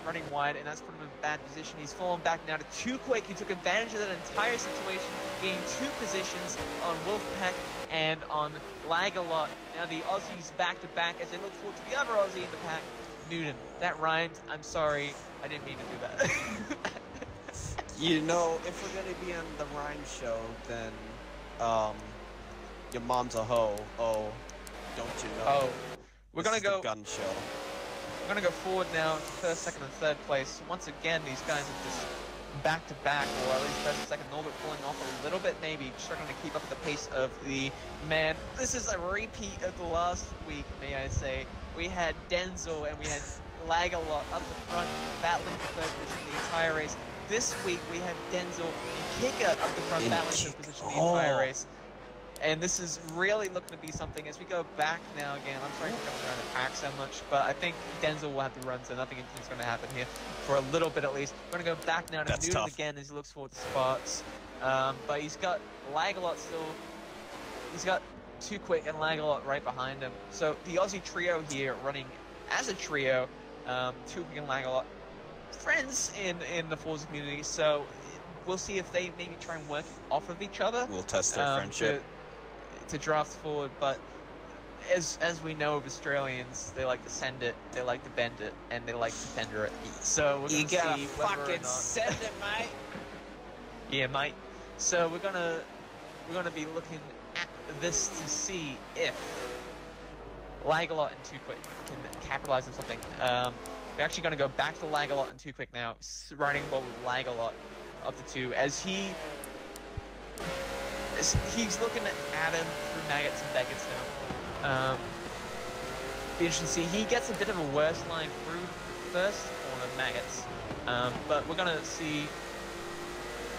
Running wide, and that's put him in a bad position. He's fallen back now to too quick. He took advantage of that entire situation, gaining 2 positions on Wolfpack and on Lagalot. Now the Aussies back to back as they look forward to the other Aussie in the pack, Newton. That rhymed. I'm sorry. I didn't mean to do that. You know, if we're going to be on the rhyme show, then your mom's a hoe. Oh, don't you know? Oh, we're going to go... the gun show. We're going to go forward now to first, second, and third place. Once again, these guys are just back-to-back, or at least first and second. Norbert pulling off a little bit, maybe, struggling to keep up with the pace of the man. This is a repeat of the last week, may I say. We had Denzel and we had Lagalot up the front, battling for third position the entire race. This week, we have Denzel and Kicker up the front, battling for position the entire race. And this is really looking to be something as we go back now again. I'm sorry for coming around the pack so much, but I think Denzel will have to run, so nothing is going to happen here for a little bit at least. We're going to go back now to Newton again as he looks forward to Sparks. But he's got Lagalot still. He's got Too Quick and Lagalot right behind him. So the Aussie trio here running as a trio, Too Quick and Lagalot, friends in the Forza community. So we'll see if they maybe try and work off of each other. We'll test their friendship. To draft forward, but as we know of Australians, they like to send it, they like to bend it, and they like to tender it. So we're gonna see whether or not... send it, mate. Yeah, mate. So we're gonna be looking at this to see if Lagalot and Too Quick can capitalize on something. We're actually gonna go back to Lagalot and Too Quick now, riding well with Lagalot of the two as he's looking at him through Maggots and Beckets now. Be interesting to see. He gets a bit of a worse line through first corner Maggots. But we're going to see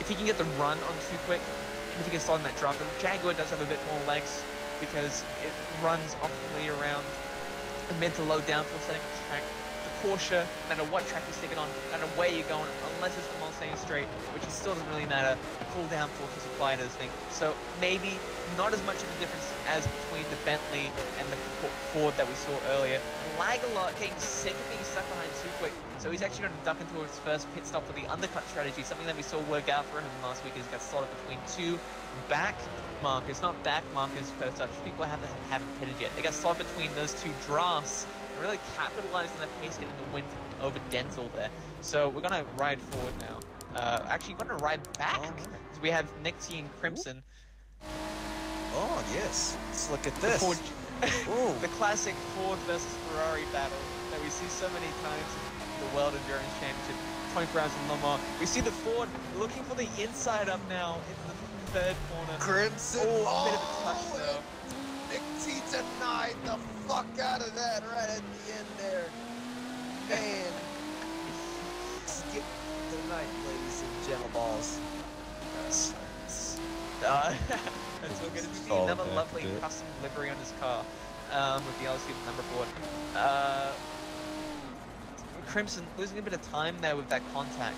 if he can get the run on Too Quick, and if he can start on that drop. And Jaguar does have a bit more legs because it runs optimally around a mid to low downforce setting track. The Porsche, no matter what track you're sticking on, no matter where you're going, unless it's the Mulsanne straight, which it still doesn't really matter, full downforce is applied to this thing. So maybe not as much of a difference as between the Bentley and the Ford that we saw earlier. Lagalot getting sick of being stuck behind Too Quick, so he's actually going to duck into his first pit stop for the undercut strategy, something that we saw work out for him last week. He's got slotted between 2 back markers, not back markers per touch. People haven't pitted yet. They got slotted between those 2 drafts. Really capitalized on that pace, getting the win over Denzel there. So we're going to ride forward now. Actually, we're going to ride back. So we have Nick T and Crimson. Oh, yes. Let's look at this. The classic Ford versus Ferrari battle that we see so many times in the World Endurance Championship, 24 hours in Le Mans. We see the Ford looking for the inside up now into the third corner. Crimson. A bit of a touch though. Nick T denied the fuck out of that right at the end there. Man. Skip the night, ladies and gentle balls. That's so good. You see All another back lovely a bit. custom livery on his car with the LSEM number board. Crimson losing a bit of time there with that contact.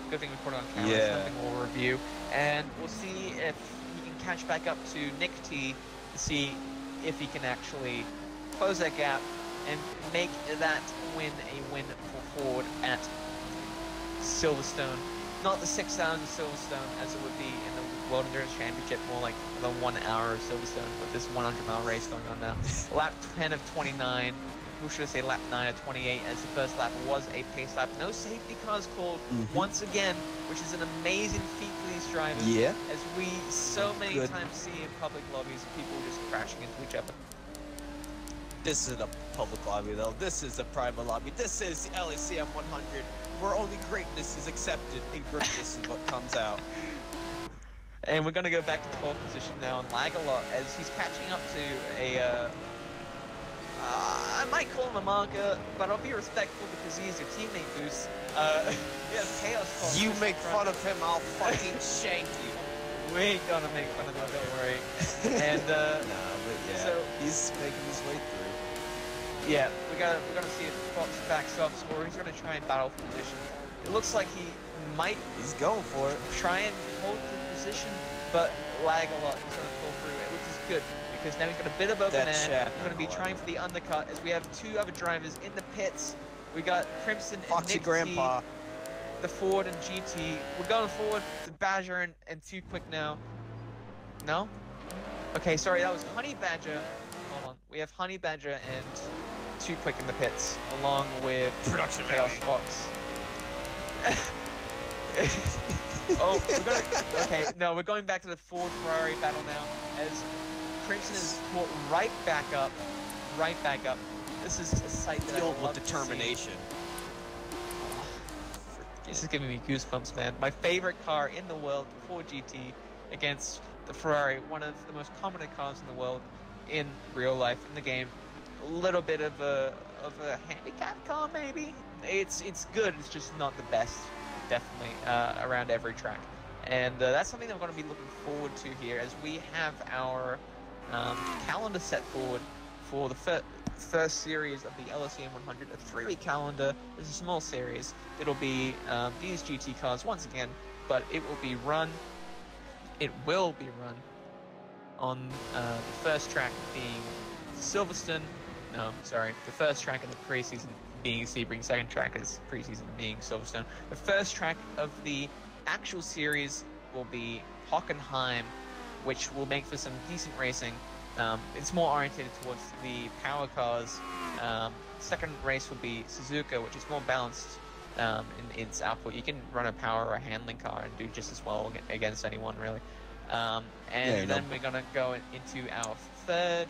Good thing we put it on camera. It's Yeah. something we'll review, and we'll see if he can catch back up to Nick T to see if he can actually close that gap and make that win a win for Ford at Silverstone. Not the 6 hours of Silverstone as it would be in the World Endurance Championship, more like the 1 hour of Silverstone with this 100-mile race going on now. Lap 10 of 29. Who should I say lap 9 of 28, as the first lap was a pace lap. No safety cars called once again, which is an amazing feat for these drivers. Yeah. As we so many Good. times see in public lobbies, people just crashing into each other. This isn't a public lobby though. This is a private lobby. This is the LSEM 100, where only greatness is accepted and greatness is what comes out. And we're going to go back to 12th position now and lag a lot as he's catching up to a, I might call him a marker, but I'll be respectful because he is your teammate, Goose. Yes, Chaos Fox You is make in fun front. of him, I'll fucking shank you. We ain't gonna make fun of him, don't worry. And, Nah, but yeah, so- he's making his way through. yeah, we're gonna see if Fox backs up or he's gonna try and battle for position. It looks like he might He's going for it. try and hold the position, but lag a lot. He's gonna pull through it, which is good because now he's got a bit of open That air. shaft, We're gonna be I like trying it. for the undercut as we have two other drivers in the pits. We got Crimson and Foxy Nick Grandpa. T, the Ford and GT. We're going forward to Badger and Too Quick now. No? Okay, sorry, that was Honey Badger. Hold on. We have Honey Badger and Too Quick in the pits, along with Production Chaos Fox. Oh, okay, no, we're going back to the Ford Ferrari battle now, as Crimson is brought right back up. This is a sight that I Filled love with to see. determination. This is giving me goosebumps, man. My favorite car in the world, the Ford GT, against the Ferrari, one of the most prominent cars in the world in real life, in the game. A little bit of a handicap car, maybe. It's good. It's just not the best, definitely, around every track. And that's something that we're going to be looking forward to here, as we have our calendar set forward for the first series of the LSEM 100, a 3-week calendar. It's a small series. It'll be these GT cars once again, but it will be run on the first track being Silverstone. No, sorry, the first track of the preseason being Sebring, second track is preseason being Silverstone. The first track of the actual series will be Hockenheim, which will make for some decent racing. It's more oriented towards the power cars. Second race will be Suzuka, which is more balanced in its output. You can run a power or a handling car and do just as well against anyone, really. Then we're going to go into our third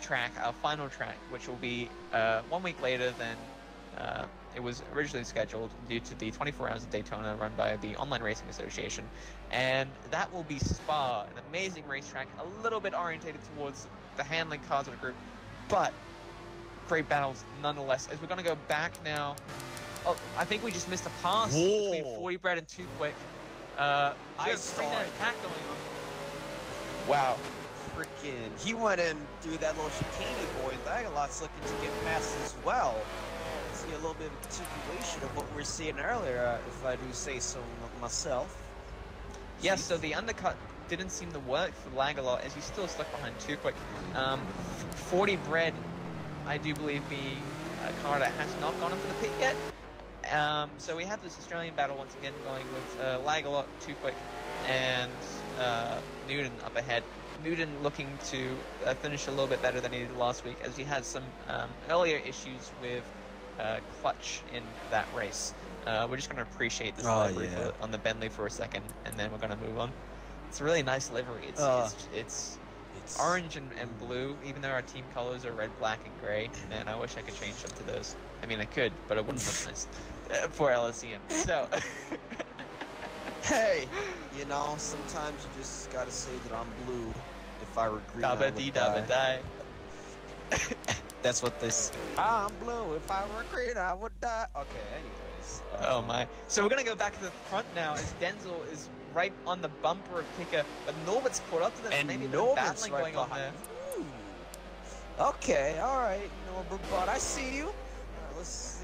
track, our final track, which will be 1 week later than it was originally scheduled due to the 24 Hours of Daytona run by the Online Racing Association. And that will be Spa, an amazing racetrack, a little bit orientated towards the handling cars of the group, but great battles nonetheless. As we're going to go back now. Oh, I think we just missed a pass between 40 Bread and Too Quick. I saw saw an it. attack going on. Wow. Freaking. He went in through that little chicane boy. Lagalot's looking to get past as well. See a little bit of continuation of what we were seeing earlier, if I do say so myself. Yes, so the undercut didn't seem to work for Lagalot, as he's still stuck behind Too Quick. 40 Bread, I do believe, being a car that has not gone into the pit yet. So we have this Australian battle once again going with Lagalot, Too Quick, and Newton up ahead. Newton looking to finish a little bit better than he did last week, as he had some earlier issues with clutch in that race. We're just going to appreciate this livery on the Bentley for a second, and then we're going to move on. It's a really nice livery. It's orange and blue, even though our team colors are red, black, and gray. Man, I wish I could change them to those. I mean, I could, but it wouldn't look nice for LSEM. So, Hey, you know, sometimes you just gotta say that I'm blue. If I were green, I dabba would dee die. dabba die. That's what this. I'm blue. If I were green, I would die. Okay, anyways. is. Oh my. So we're going to go back to the front now as Denzel is right on the bumper of Kicker, but Norbert's caught up to them. And Maybe a bit Norbert's of battling right going on behind. there. Ooh. Okay, all right, Norbert, but I see you. All right, let's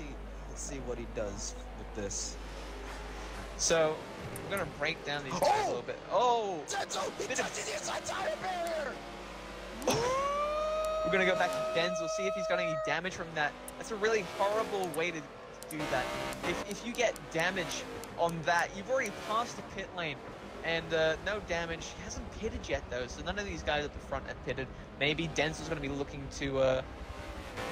see what he does with this. So we're going to break down these guys a little bit. Oh! Denzel, he Bit of- touches the inside tire barrier. We're going to go back to Denzel, see if he's got any damage from that. That's a really horrible way to do that. If you get damage on that, you've already passed the pit lane. And no damage. He hasn't pitted yet, though, so none of these guys at the front have pitted. Maybe Denzel's going to be looking to...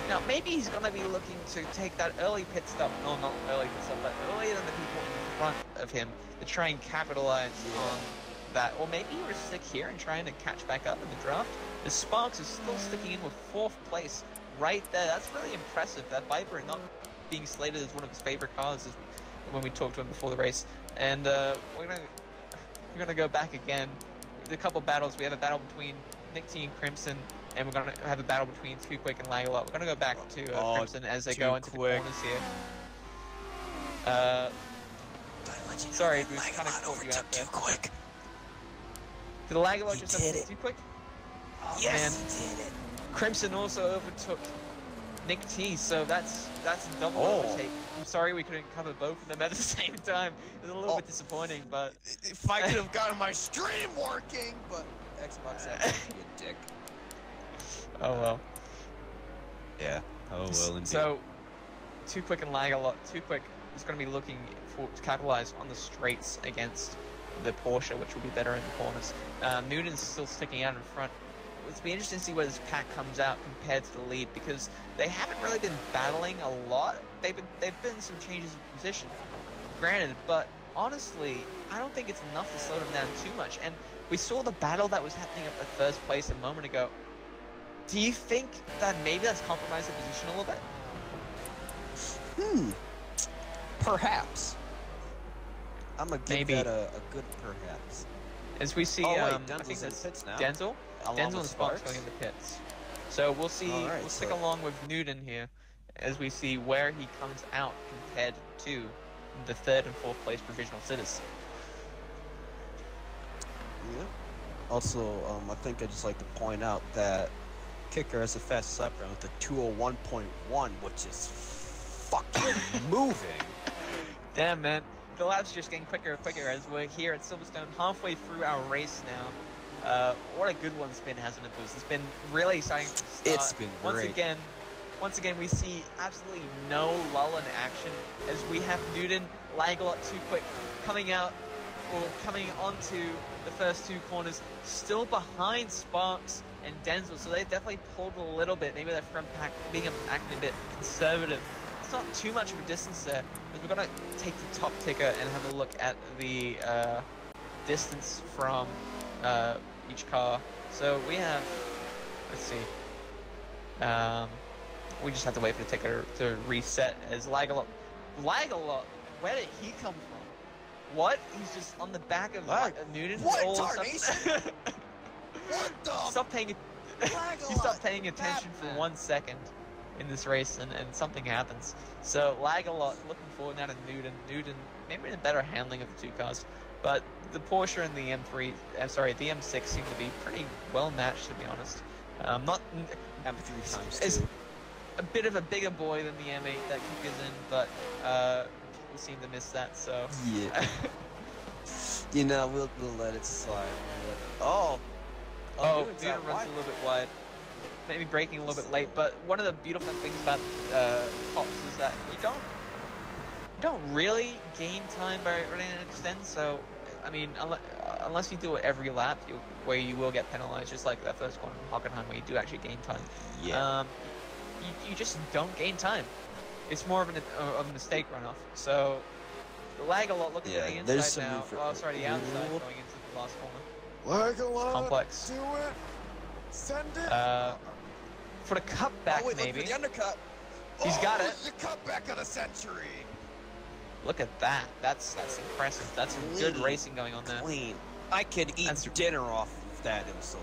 Now, maybe he's going to be looking to take that early pit stop. No, not early pit stop, but earlier than the people in front of him to try and capitalize on that. Or maybe he would stick here and trying to catch back up in the draft. The Sparks is still sticking in with 4th place right there. That's really impressive. That Viper not being slated as one of his favorite cars is when we talked to him before the race. And we're gonna go back again. A couple battles. We have a battle between Nick T and Crimson, and we're gonna have a battle between Too Quick and Lagalot. We're gonna go back to Crimson as they go into the corners here. Sorry, we kind of caught you out there. Too Quick. Did the Lagalot He just did have it. Too Quick? Oh, Yes, man. he did it. Crimson also overtook Nick T, so that's a double Oh. overtake. I'm sorry we couldn't cover both of them at the same time. It was a little bit disappointing, but If I could have gotten my stream working, but Xbox had to be a dick. oh well. Yeah. Oh well, indeed. So, Too Quick and Lagalot. Too Quick is going to be looking to capitalize on the straights against the Porsche, which will be better in the corners. Newton's still sticking out in front. It's be interesting to see where this pack comes out compared to the lead, because they haven't really been battling a lot. They've been some changes of position, granted, but honestly, I don't think it's enough to slow them down too much. And we saw the battle that was happening up at first place a moment ago. Do you think that maybe that's compromised the position a little bit? Perhaps. I'm gonna give Maybe. that a good perhaps. As we see, Oh, wait, I Denzel's think in that's the pits now? Denzel. Along Denzel with and Sparks Sparks? going in the pits. So we'll see. All right, we'll stick so- along with Newton here, as we see where he comes out compared to the 3rd and 4th place provisional sitters. Yeah. Also, I think I'd just like to point out that Kicker has a fast lap round with a 201.1, which is fucking moving. Damn, man. The lap's just getting quicker and quicker as we're here at Silverstone, halfway through our race now. What a good one it's been, hasn't it, Boost? It's been really exciting to start. It's been great. Once again, we see absolutely no lull in action as we have Newton, Lagalot, Too Quick coming out, or coming onto the first 2 corners, still behind Sparks and Denzel, so they definitely pulled a little bit. Maybe their front pack being acting a bit conservative. It's not too much of a distance there, but we're gonna take the top ticker and have a look at the distance from each car. So we have, let's see, we just have to wait for the ticker to reset as Lagalot, where did he come from? What? He's just on the back of Newton? What all of a tarnation? sudden? What the? Stop paying it. You stop paying attention for 1 second in this race, and something happens. So Lagalot looking forward now to Newton. Newton maybe in a better handling of the 2 cars, but the Porsche and the M3, the M6 seem to be pretty well matched, to be honest. Not M3 times it's 2. a bit of a bigger boy than the M8 that Kick is in, but people seem to miss that. So Yeah. You know, we'll let it slide. Oh, Newton Newton's out runs wide. a little bit wide. Maybe braking a little bit late, but one of the beautiful things about Pops is that you don't really gain time by running an extend. So, I mean, unless you do it every lap, where you will get penalized, just like that first corner in Hockenheim, where you do actually gain time. Yeah. You just don't gain time. It's more of a mistake runoff. So, the Lagalot looking Yeah, at the there's inside some now. room for- Oh, sorry, the outside Whoop. going into the last corner. Lagalot, Complex. do it. Send it. For the cutback, oh, wait, maybe. look for the undercut. He's got it. The cutback of the century. Look at that. That's impressive. That's some good Clean. racing going on there. Clean. I could eat That's- dinner off of that. It was so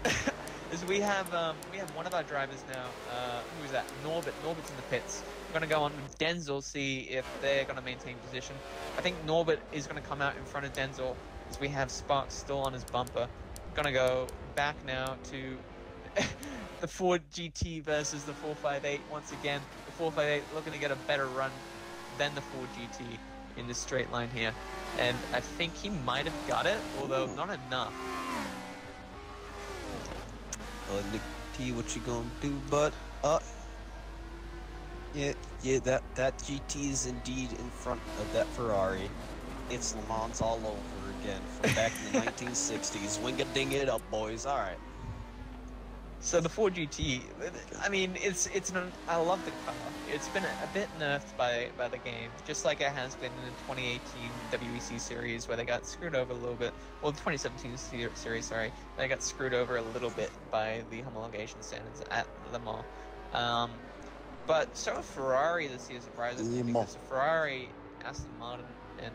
clean. is we have one of our drivers now. Who is that? Norbert. Norbert's in the pits. We're gonna go on with Denzel, see if they're gonna maintain position. I think Norbert is gonna come out in front of Denzel as we have Sparks still on his bumper. Gonna go back now to the Ford GT versus the 458 once again. The 458 looking to get a better run than the Ford GT in this straight line here. And I think he might have got it, although not enough. Nick T, what you gonna do? But yeah, that GT is indeed in front of that Ferrari. It's Le Mans all over again from back in the 1960s. Wing a ding it up, boys. All right. So the Ford GT, I mean, I love the car. It's been a bit nerfed by the game, just like it has been in the 2018 WEC series where they got screwed over a little bit. Well, the 2017 series, sorry, they got screwed over a little bit by the homologation standards at Le Mans. But so Ferrari this year surprisingly, because Ferrari, Aston Martin, and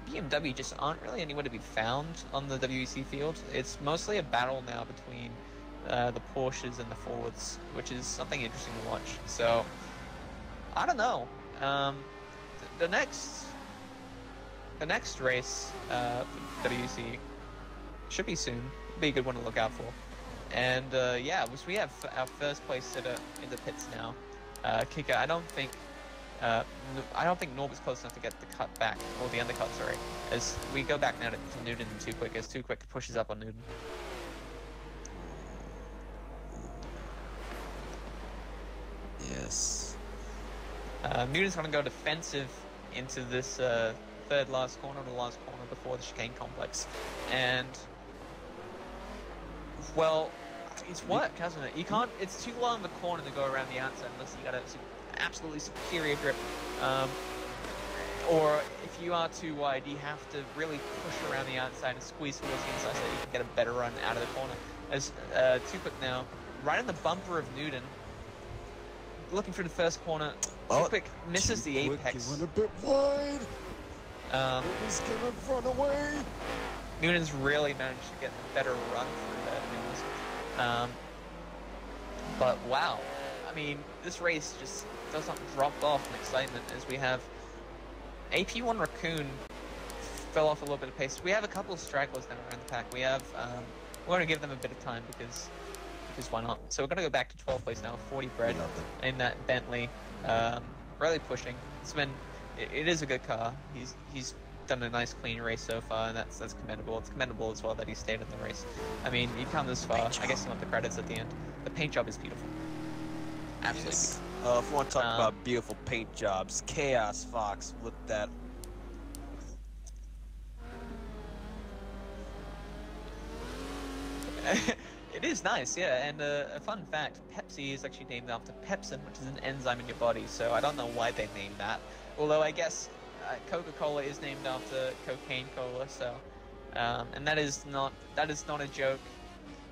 BMW just aren't really anywhere to be found on the WEC field. It's mostly a battle now between the Porsches and the Fords, which is something interesting to watch. So, I don't know. The next race for WEC should be soon. Be a good one to look out for. And yeah, we have our first place sitter in the pits now. Kicker, I don't think Norbert's close enough to get the cut back, or the undercut, sorry. As we go back now to Newton too quick, as Too Quick pushes up on Newton. Yes. Newton's going to go defensive into this third last corner, the last corner before the chicane complex. And, well, it's worked, hasn't it? You can't, it's too long of a corner to go around the outside unless you got an absolutely superior grip. Or if you are too wide, you have to really push around the outside and squeeze towards the inside so that you can get a better run out of the corner. As Too Quick now, right in the bumper of Newton, looking through the first corner. Too Quick misses the apex. He went a bit wide. He's gonna run away. Newton's really managed to get a better run through that. But wow, I mean, this race just doesn't drop off in excitement as we have AP1 Raccoon fell off a little bit of pace. We have a couple of stragglers now around the pack. We have we're going to give them a bit of time because why not? So we're going to go back to 12th place now, 40 Bread in that Bentley, really pushing. It's been, it is a good car. He's done a nice clean race so far, and that's commendable. It's commendable as well that he stayed in the race. I mean, you come this far, I guess you want the credits at the end. The paint job is beautiful. Absolutely Yes. beautiful. If we want to talk about beautiful paint jobs, Chaos Fox with that. It is nice, yeah, and a fun fact, Pepsi is actually named after pepsin, which is an enzyme in your body, so I don't know why they named that. Although I guess Coca-Cola is named after cocaine cola, so, and that is not a joke.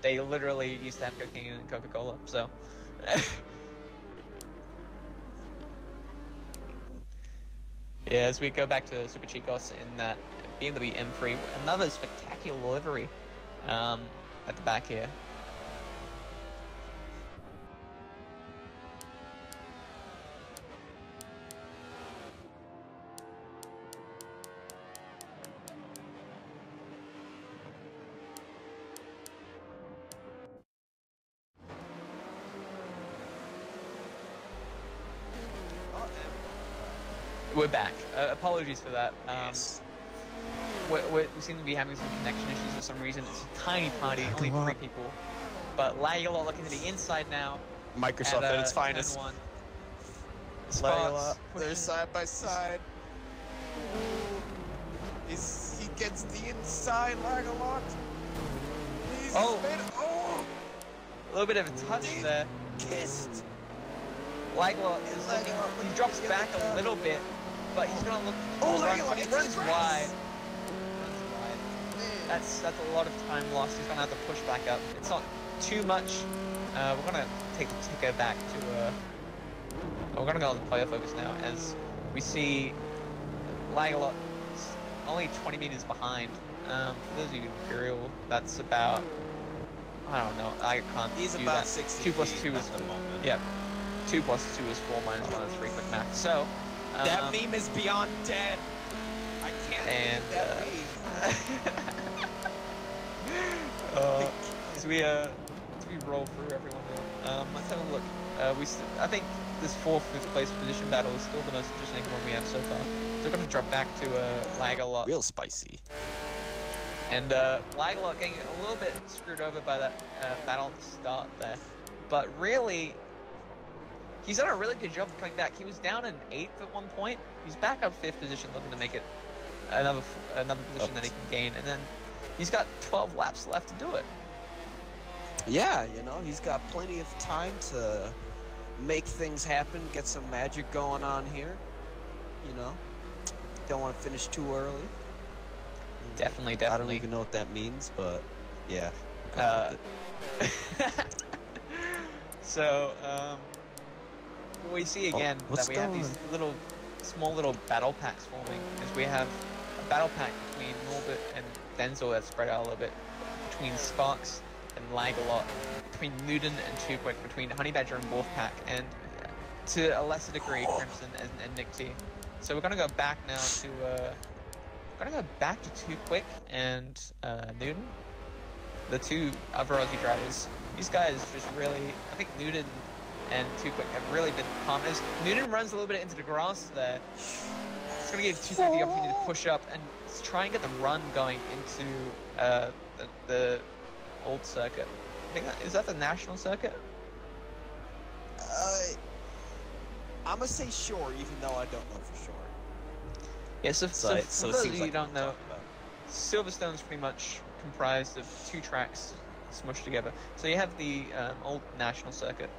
They literally used to have cocaine in Coca-Cola, so. Yeah, as we go back to Super Chicos in that BMW M3, another spectacular livery at the back here. We're back. Apologies for that. Yes. We seem to be having some connection issues for some reason. It's a tiny party, only 3 people. But Lagula looking to the inside now. Microsoft at its finest. Sparks, they're side by side. He gets the inside Lagula. A little bit of a touch there. Kissed. Lagula is looking, he drops back a little bit, but he's gonna look. He runs wide. That's a lot of time lost. He's gonna have to push back up. It's not too much. We're gonna take her back to. We're gonna go on the player focus now as we see Lagula only 20 meters behind. For those of you Imperial, that's about I don't know. I can't He's do about that. 60 2 plus feet 2 is at the moment. yeah. 2 plus 2 is 4 minus 1 is 3 quick math. So That meme is beyond dead. I can't and believe that meme. as we roll through everyone now, let's have a look. I think this 4th, 5th place position battle is still the most interesting one we have so far. So we're gonna drop back to lag a lot. Real spicy. And lag a lot getting a little bit screwed over by that battle at the start there. But really, he's done a really good job of coming back. He was down in 8th at one point. He's back up 5th position, looking to make it another position that he can gain. And then he's got 12 laps left to do it. Yeah, you know, he's got plenty of time to make things happen, get some magic going on here. You know, don't want to finish too early. Definitely. I don't even know what that means, but yeah. So, we see again that we have these small little battle packs forming, as we have a battle pack between Norbert and Denzel that's spread out a little bit, between Sparks and Lagalot, between Newton and Too Quick, between Honey Badger and Wolfpack, and to a lesser degree Crimson and Nick T. So we're gonna go back now to Too Quick and Newton, the two other Aussie drivers. These guys just really, I think Newton and Too Quick have really been calm. As Newton runs a little bit into the grass there, it's going to give Too Quick the opportunity to push up and try and get the run going into the old circuit. I think is that the national circuit? I'm going to say sure, even though I don't know for sure. Yeah, so for those of you who don't know, about. Silverstone's pretty much comprised of 2 tracks smushed together. So you have the old national circuit,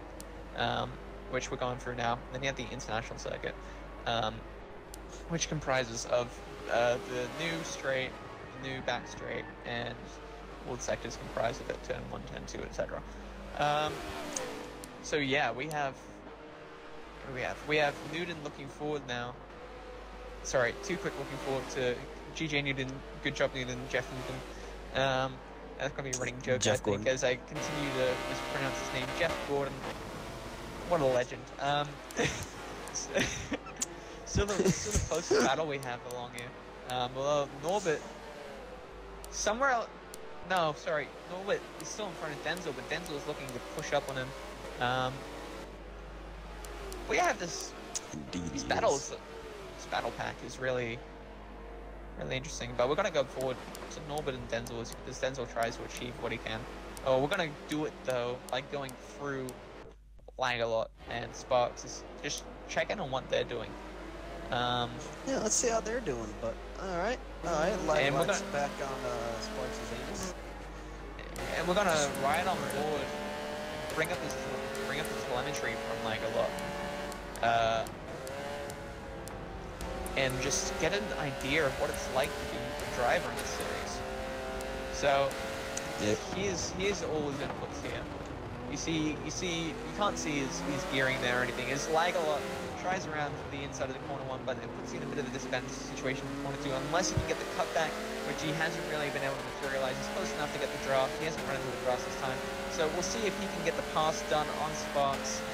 which we're going through now. Then you have the international circuit, which comprises of the new straight, the new back straight, and all the sectors comprised of it, turn 1, turn 2, etc. So yeah, we have Newton looking forward now. Sorry, Too Quick looking forward to GJ Newton. Good job, Newton. Jeff Newton. That's going to be a running joke, Jeff I think, Gordon. as I continue to mispronounce his name. Jeff Gordon. What a legend. Still the closest battle we have along here. Although Norbert, somewhere else... No, sorry. Norbert is still in front of Denzel, but Denzel is looking to push up on him. We have this... Indeed, These battles... This battle pack is really interesting, but we're going to go forward to Norbert and Denzel as Denzel tries to achieve what he can. Oh, we're going to do it, though, by going through Lagalot and Sparks, just checking on what they're doing. Yeah, let's see how they're doing, but alright. And we're Lagalot's gonna- back on Sparks' anus. And we're going to ride on board, bring up this telemetry from Lagalot, and just get an idea of what it's like to be a driver in this series. So, Yep. he is all his inputs here. You can't see his gearing there or anything. His Lagalot tries around to the inside of the corner 1, but it puts you in a bit of a disadvantage situation in corner 2, unless you can get the cutback, which he hasn't really been able to materialize. He's close enough to get the draft. He hasn't run into the draft this time. So we'll see if he can get the pass done on Sparks.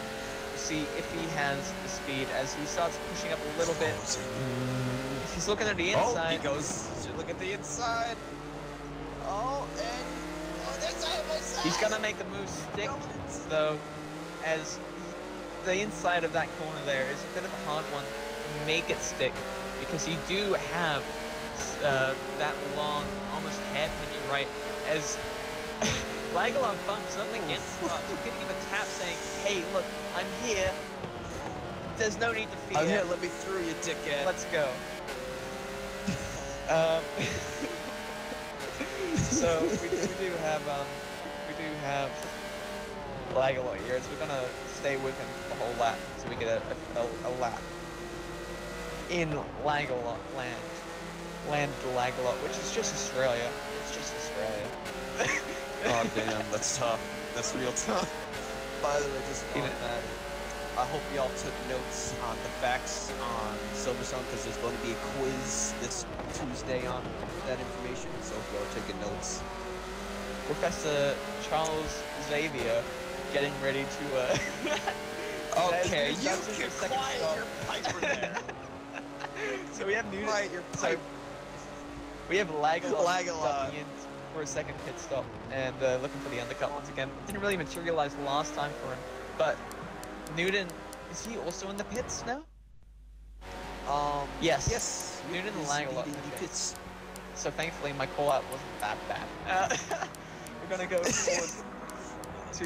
See if he has the speed as he starts pushing up a little bit. He's looking at the inside. Oh, he goes, should look at the inside. Oh, and He's gonna make the move stick, though, as the inside of that corner there is a bit of a hard one to make it stick, because you do have that long, almost hairpin right, as Lagalon bumps up against Sparks. You can give a tap saying, hey, look, I'm here. There's no need to fear. I'm here, let me through you, dickhead. Let's go. So we do have Lagalot here, so we're gonna stay with him the whole lap, so we get a lap in Lagalot land Lagalot, which is just Australia. It's just Australia. Oh damn, that's tough. That's real tough. By the way, just on that, I hope y'all took notes on the facts on Silverstone, because there's going to be a quiz this Tuesday on that information, so if y'all are taking notes, Professor Charles Xavier getting ready to. Okay, you That's can his second quiet stop. your piper there. So we have Newton. Quiet your So pipe. we have Lagalot Lagalot. ducking in for a second pit stop and looking for the undercut once again. Didn't really materialize last time for him, but Newton, is he also in the pits now? Yes. Yes. Newton and he's Lagalot leading in the the pits. So thankfully my call out wasn't that bad. We're gonna go forward to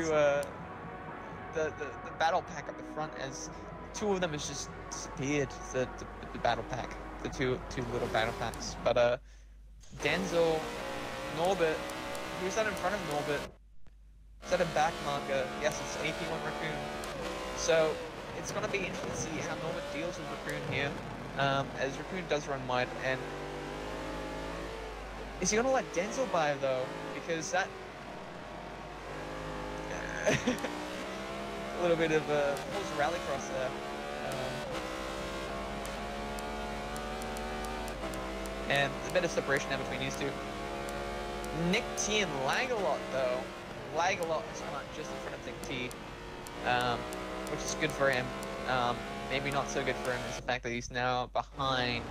the battle pack up the front as two of them has just disappeared. The battle pack, the two little battle packs. But Denzel, Norbert, who's that in front of Norbert? Is that a back marker? Yes, it's AP1 Raccoon. So it's gonna be interesting to see how Norbert deals with Raccoon here, as Raccoon does run wide. And is he gonna let Denzel by though? Because that a little bit of a pulls rallycross there. And a bit of separation there between these two. Nick T and Lagalot though. Lagalot is not just in front of Nick T, which is good for him. Maybe not so good for him is the fact that he's now behind.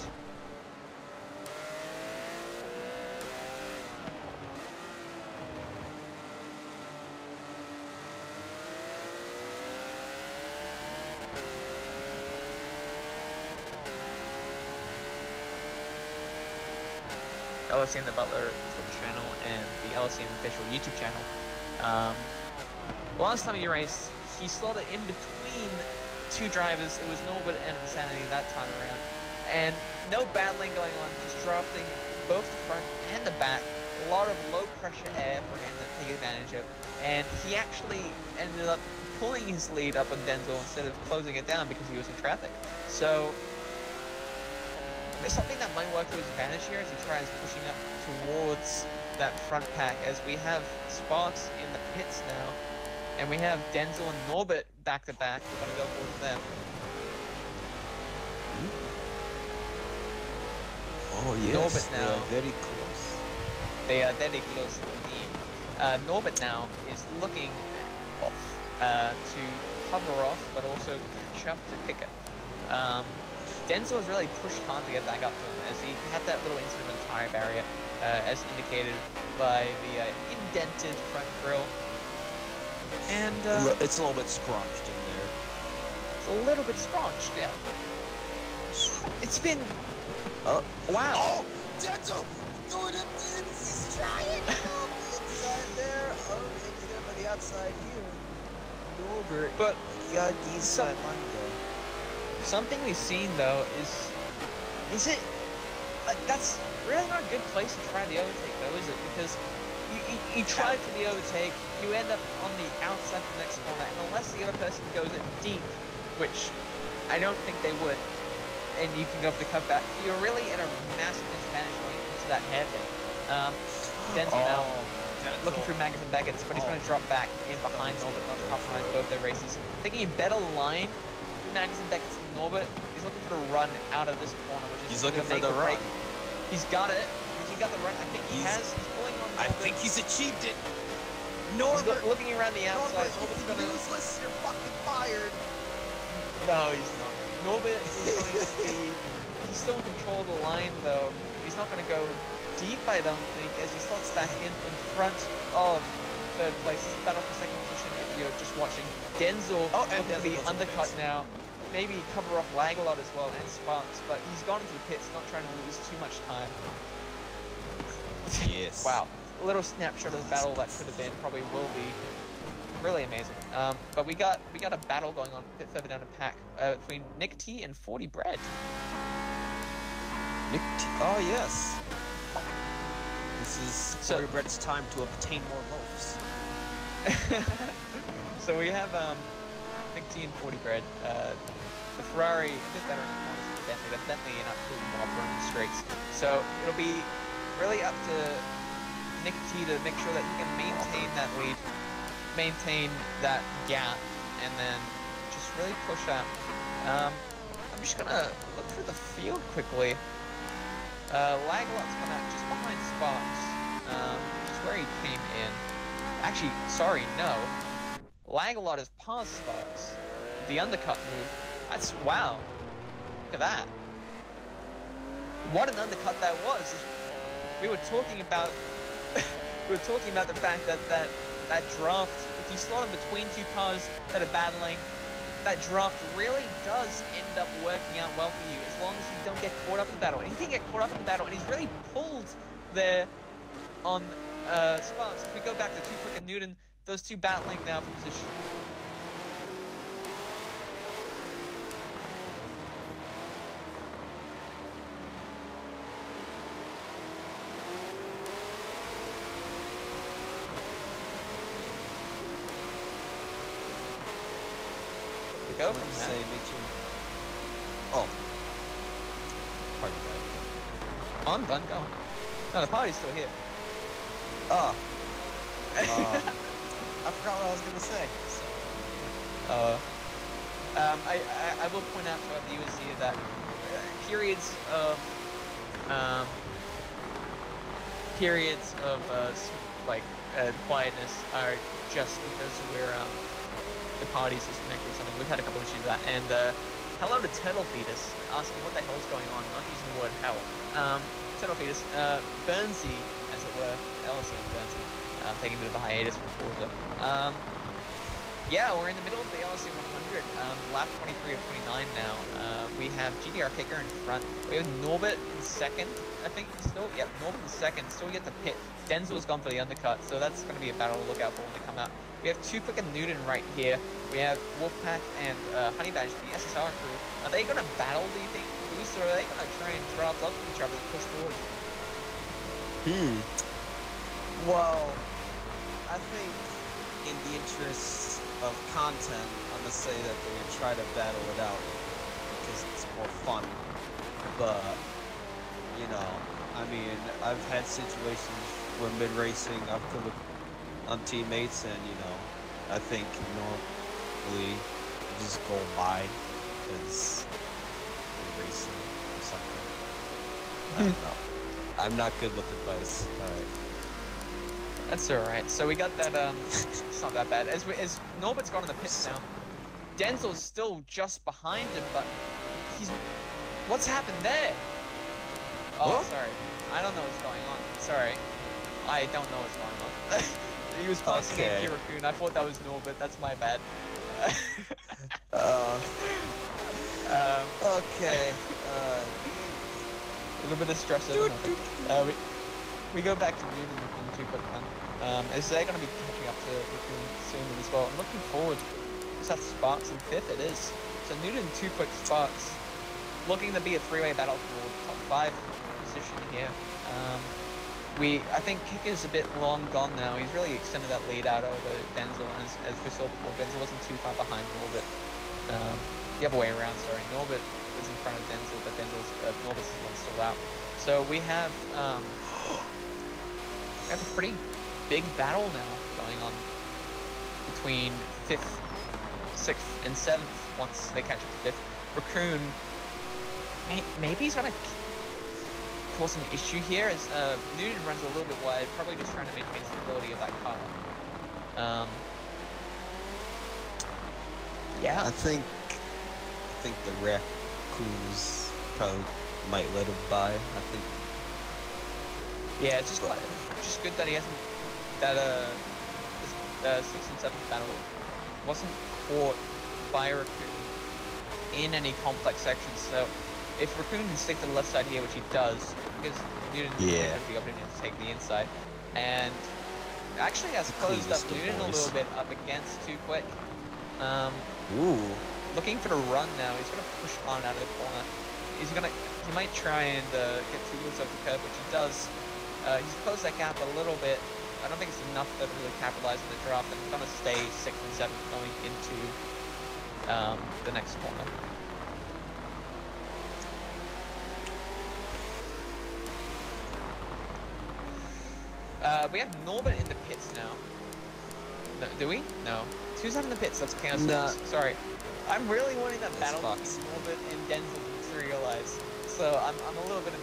LSEM the Butler Twitch channel and the LSEM official YouTube channel. Last time he raced, he slotted in between two drivers. It was Norbert and Insanity that time around. And no battling going on, just drafting both the front and the back. A lot of low pressure air for him to take advantage of. And he actually ended up pulling his lead up on Denzel instead of closing it down because he was in traffic. So there's something that might work to his advantage here as he tries pushing up towards that front pack, as we have Sparks in the pits now, and we have Denzel and Norbert back to back. We're going to go towards them. Oh yes, Norbert they now. are very close. They are very close indeed. Norbert now is looking off to cover off, but also catch up to pick it. Denzel has really pushed hard to get back up to him as he had that little incident with the tire barrier, as indicated by the indented front grille. And It's a little bit scrunched in there. it's a little bit scrunched, yeah. It's been wow. Oh, Denzel going up the he's trying to go up the inside there. Oh, maybe there on the outside here. Norbert, But got the inside line though. something we've seen though is it that's really not a good place to try the overtake though, is it? Because you try for the overtake, you end up on the outside of the next corner, and unless the other person goes in deep, which I don't think they would, and you can go for the cutback, you're really in a massive disadvantage going into that hairpin. Denzel now looking through Magnus and Beckett's, but he's going to drop back in behind Norbert, not to compromise both their races. Thinking a better line through Magnus and Beckett's and Norbert, he's looking for the run out of this corner, which is He's looking gonna for make the or break. run. He's got it. He got the run. I think he has. He's pulling on I Norbert. think he's achieved it. He's Norbert, looking around the outside. Norbert, Norbert's if going you to... lose this, you're fucking fired. No, he's not. Norbert is going to be... He's still in control of the line, though. He's not going to go deep, I don't think, as he slots back in front of third place. He's battle for second position if you're just watching. Denzel And looking to be Denzel's undercut in now. Maybe cover off Lagalot as well and Sparks, but he's gone into the pits, not trying to lose too much time. Yes. Wow. A little snapshot of the battle that could have been, probably will be. Really amazing. But we got a battle going on a bit further down the pack between Nick T and 40 Bread. Nick T. Oh yes. This is So- Corey Brett's time to obtain more loaves. So we have Nick T and 40 Bread. The Ferrari is better in the corners than the Bentley. The Bentley an absolute whopper in the straights. So it'll be really up to Nick T to make sure that he can maintain that lead, maintain that gap, and then just really push out. I'm just gonna look through the field quickly. Lagalot's come out just behind Sparks, just where he came in. Actually, sorry, no. Langalot has passed Sparks. The undercut move. That's, wow. Look at that. What an undercut that was. We were talking about we were talking about the fact that that draft, if you slot in between two cars that are battling, that draft really does end up working out well for you as long as you don't get caught up in the battle. And he didn't get caught up in the battle, and he's really pulled there on Sparks. If we go back to Two Quick and Newton, those two battling now for position. Go from Say, that. make sure. Oh. Pardon that. On, done, go. No, the party's still here. Oh. I forgot what I was gonna say. I will point out to our viewers here that periods of quietness are just because we're the party's disconnected or something. We've had a couple issues with that. And hello to Turtle Fetus, asking what the hell's going on, not using the word hell. Turtle Fetus, Burnsy, as it were, LSEM Burnsy, taking a bit of a hiatus from Forza. Yeah, we're in the middle of the LSE 100, lap 23 of 29 now. We have GDR Kicker in front. We have Norbert in second, I think, still. Yep, Norbert in second, still get the pit. Denzel's gone for the undercut, so that's going to be a battle to look out for when they come out. We have Two Quick and Newton right here. We have Wolfpack and Honey Badger, the SSR crew. Are they going to battle, do you think, Boost, or are they going to try and draft up each other to push forward? Well, I think in the interest of content, I'm gonna say that they're gonna try to battle it out because it's more fun. But you know, I mean, I've had situations where mid-racing I've come on teammates, and you know, I think normally you just go by because you're racing or something. I don't know. I'm not good with advice. All right. That's alright. So we got that, it's not that bad. As Norbert's gone in the pits now, Denzel's still just behind him, but he's... What's happened there? Oh, sorry. I don't know what's going on. Sorry. I don't know what's going on. He was passing in Kirakoon. I thought that was Norbert. That's my bad. Okay. A little bit of stress over nothing. We go back to Newton in Two Quick Fun. Is they're going to be catching up to Raccoon soon as well. I'm looking forward. Is that Sparks in fifth? It is. So Newton, Two Quick, Sparks. Looking to be a three-way battle for top 5 position here. I think Kicker's a bit long gone now. He's really extended that lead out over Denzel, and as we saw before, Denzel wasn't too far behind Norbert. The other way around, sorry. Norbert was in front of Denzel, but Norbert's the one still out. So we have a pretty big battle now going on between 5th, 6th, and 7th once they catch up to 5th. Raccoon, maybe he's going to cause an issue here as Newton runs a little bit wide, probably just trying to maintain stability of that car. Yeah. I think the Raccoons probably might let him by. I think. Yeah, it's just good that he hasn't this 6th and 7th battle wasn't caught by Raccoon in any complex sections. So if Raccoon can stick to the left side here, which he does, because Newton has the opportunity to take the inside, and actually has closed up Newton a little bit up against Too Quick. Looking for the run now. He's gonna push on out of the corner. He might try and get Too Wheels off the curb, which he does. He's closed that gap a little bit. I don't think it's enough to really capitalize on the draft, and he's gonna stay 6th and 7th going into the next corner. We have Norbert in the pits now. No, do we? No. Who's in the pits? That's Chaos. No. Sorry. I'm really wanting that That's battle Fox. between Norbert and Denzel to materialize. So I'm a little bit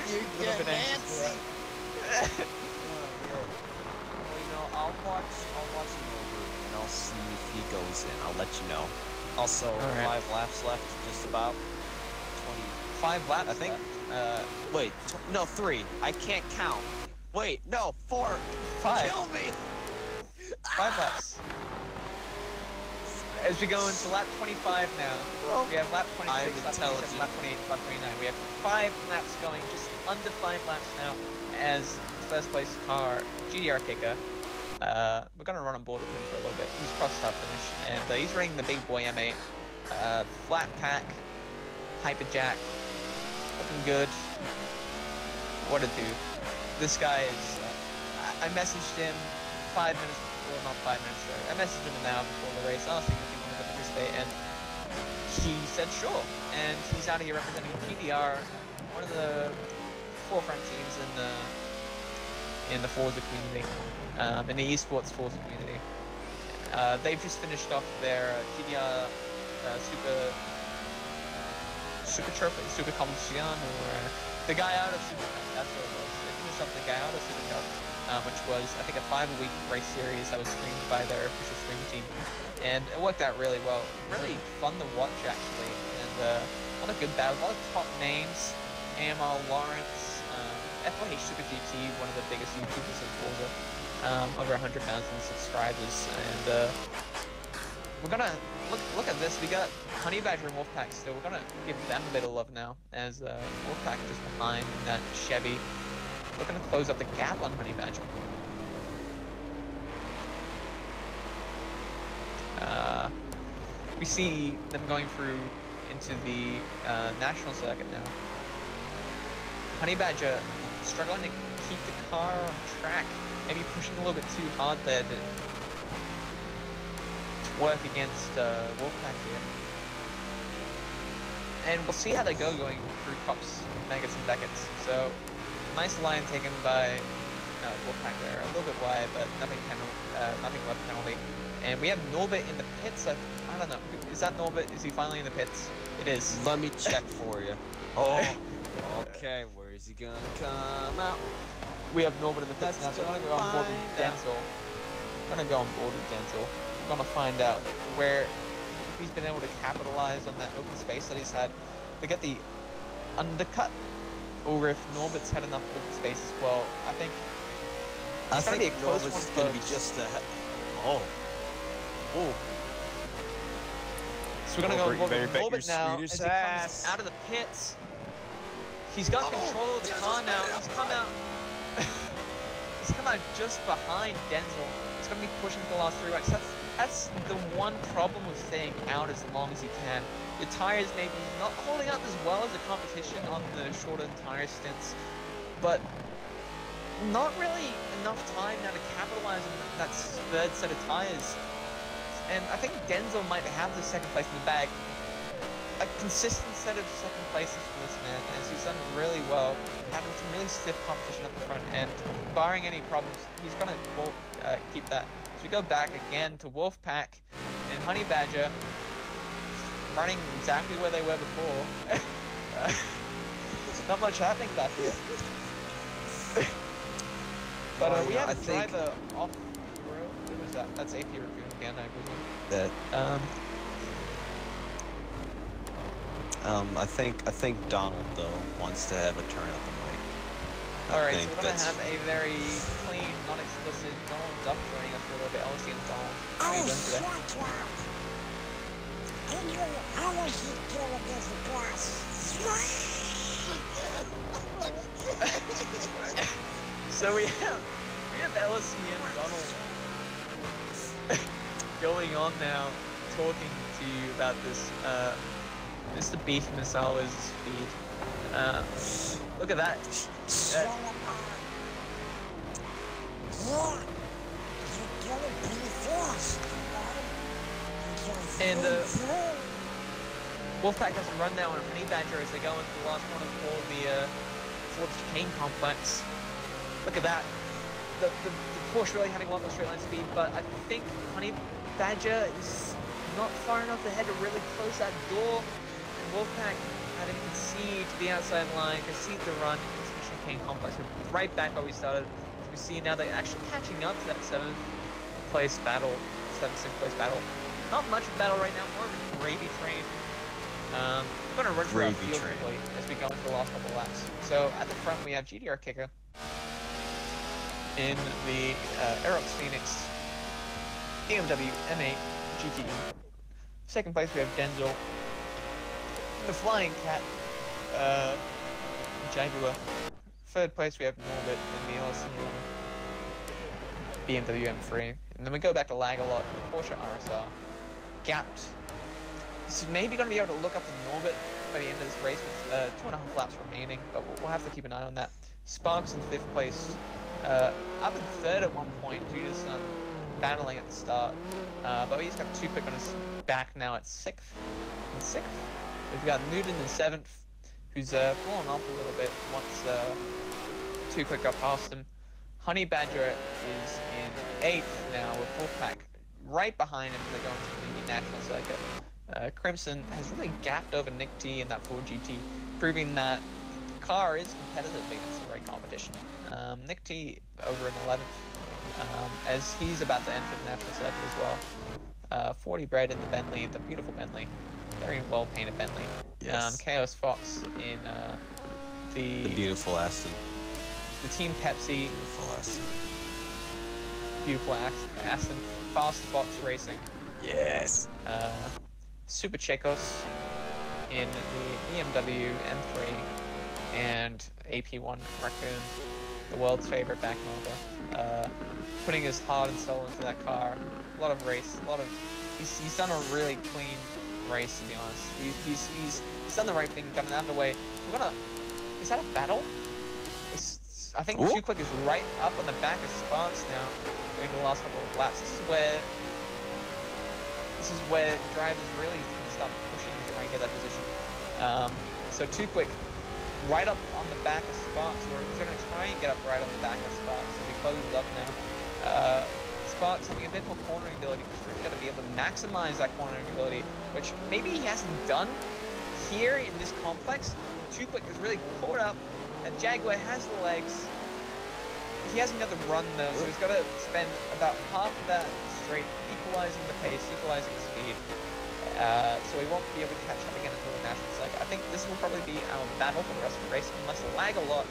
You're little bit anxious for Well, I'll watch him over and I'll see if he goes in. I'll let you know. Also, Alright. 5 laps left, just about 20. 5 laps. I think. left. Wait, no, 3. I can't count. Wait, no, 4. 5. Kill me. 5 laps. As we go into lap 25 now, we have lap 26, I'm lap 27, intelligent. lap 28, lap 29. We have 5 laps going, just under 5 laps now, as first place car, GDR Kicker. We're going to run on board with him for a little bit. He's cross start finish, and he's running the big boy M8. Flat pack, hyperjack, looking good. What a dude. This guy is, I messaged him 5 minutes, well not 5 minutes, sorry. I messaged him an hour before the race, asking if he wanted to participate, and he said sure. And he's out here representing GDR, one of the forefront teams in the Forza community, in the esports Forza community. They've just finished off their GDR Super Trophy, Super Competition, or the guy out of Super Cup, that's what it was. They finished off the guy out of Super Cup, which was, I think, a 5-week race series that was streamed by their official stream team. And it worked out really well. Really fun to watch, actually. And a lot of good battles, a lot of top names. AMR Lawrence, FYH Super GT, one of the biggest YouTubers in Forza, over 100,000 subscribers. And we're gonna look at this. We got Honey Badger and Wolfpack still. We're gonna give them a bit of love now, as Wolfpack just behind in that Chevy. We're gonna close up the gap on Honey Badger. We see them going through into the national circuit now. Honey Badger struggling to keep the car on track, maybe pushing a little bit too hard there to work against Wolfpack here. And we'll see how they go going through Cops, Megas, and Beckett's. So, nice line taken by Wolfpack there, a little bit wide, but nothing left penalty. And we have Norbert in the pits. I don't know. Is that Norbert? Is he finally in the pits? It is. Let me check for you. Oh, okay. Where is he gonna come out? We have Norbert in the pits now, so we're gonna go on board with Find out. Denzel. We're gonna go on board with Denzel. We're gonna find out where he's been able to capitalize on that open space that he's had to get the undercut, or if Norbert's had enough open space as well. I think I it's gonna be a think close Nova's one is gonna for- be just a. Oh. Oh. So we're gonna go on board with Norbert now as Swedish he comes ass. out of the pits. He's got control of the car now. He's come out. He's come out just behind Denzel. He's gonna be pushing for the last 3 laps. That's the one problem with staying out as long as he can. Your tires may be not holding up as well as the competition on the shorter tire stints, but not really enough time now to capitalize on that third set of tires. And I think Denzel might have the second place in the bag. A consistent set of second places for this man, as he's done really well, having some really stiff competition at the front end. Barring any problems, he's gonna keep that. So we go back again to Wolfpack and Honey Badger, running exactly where they were before. Not much happening back here. But we have I a think driver off the road. Who was that? That's AP review again, I presume. that. I think Donald though wants to have a turn at the mic. Alright, so think we're gonna that's- have a very clean, non-explicit Donald Duck joining us for a little bit. LSEM Donald. How are you doing today? So we have LSEM Donald going on now, talking to you about this Mr. Beef Missile is speed. Look at that. And Wolfpack has a run now on Honey Badger as they go into the last corner for the chicane complex. Look at that. The Porsche really having a lot more straight line speed, but I think Honey Badger is not far enough ahead to really close that door. And Wolfpack had to concede to the outside line, concede the run, and chicane complex. We're right back where we started. As we see now, they're actually catching up to that 7th place battle, 7th, 6th place battle. Not much of a battle right now, more of a gravy train. I'm going to run through our Gravy field train. quickly as we go into the last couple of laps. So at the front we have GDR Kicker in the Aerox Phoenix BMW M8 GTE. Second place we have Denzel. The Flying Cat Jaguar. Third place we have Norbit in the LSEM BMW M3. And then we go back to Lagalot, Porsche RSR. Gapped. This is maybe going to be able to look up to Norbit by the end of this race with 2.5 laps remaining, but we'll have to keep an eye on that. Sparks in 5th place. Up in 3rd at one point due to some battling at the start. But he's got 2 quick on his back now at 6th. In 6th. We've got Newton in 7th, who's fallen off a little bit once 2 quick got past him. Honey Badger is in 8th now with Wolfpack right behind him as they go into the national circuit. Crimson has really gapped over Nick T in that Ford GT, proving that the car is competitive against the right competition. Nick T over in 11th, as he's about to enter the national circuit as well. 40 bred in the Bentley, the beautiful Bentley, very well painted Bentley. Yes. Chaos Fox in The beautiful Aston. the Team Pepsi, Beautiful Aston. beautiful Aston, Fast Fox Racing. Yes. Super Checos in the BMW M3 and AP1 Raccoon, the world's favorite back motor, putting his heart and soul into that car. A lot of race, he's done a really clean race, to be honest. He's done the right thing, gotten out of the way. Is that a battle? I think Ooh. Too Quick is right up on the back of Sparks now during the last couple of laps. This is where drivers really start pushing to try and get that position. So Too Quick right up on the back of Sparks, or he's going to try and get up right on the back of Sparks, so he closes up now. Sparks having a bit more cornering ability, he's really going to be able to maximize that cornering ability, which maybe he hasn't done here in this complex. Too Quick is really caught up, and Jaguar has the legs. He hasn't got the run though, so he's got to spend about half of that straight equalizing the pace, equalizing the speed. So he won't be able to catch up again until the national circuit. I think this will probably be our battle for the rest of the race, unless Lagalot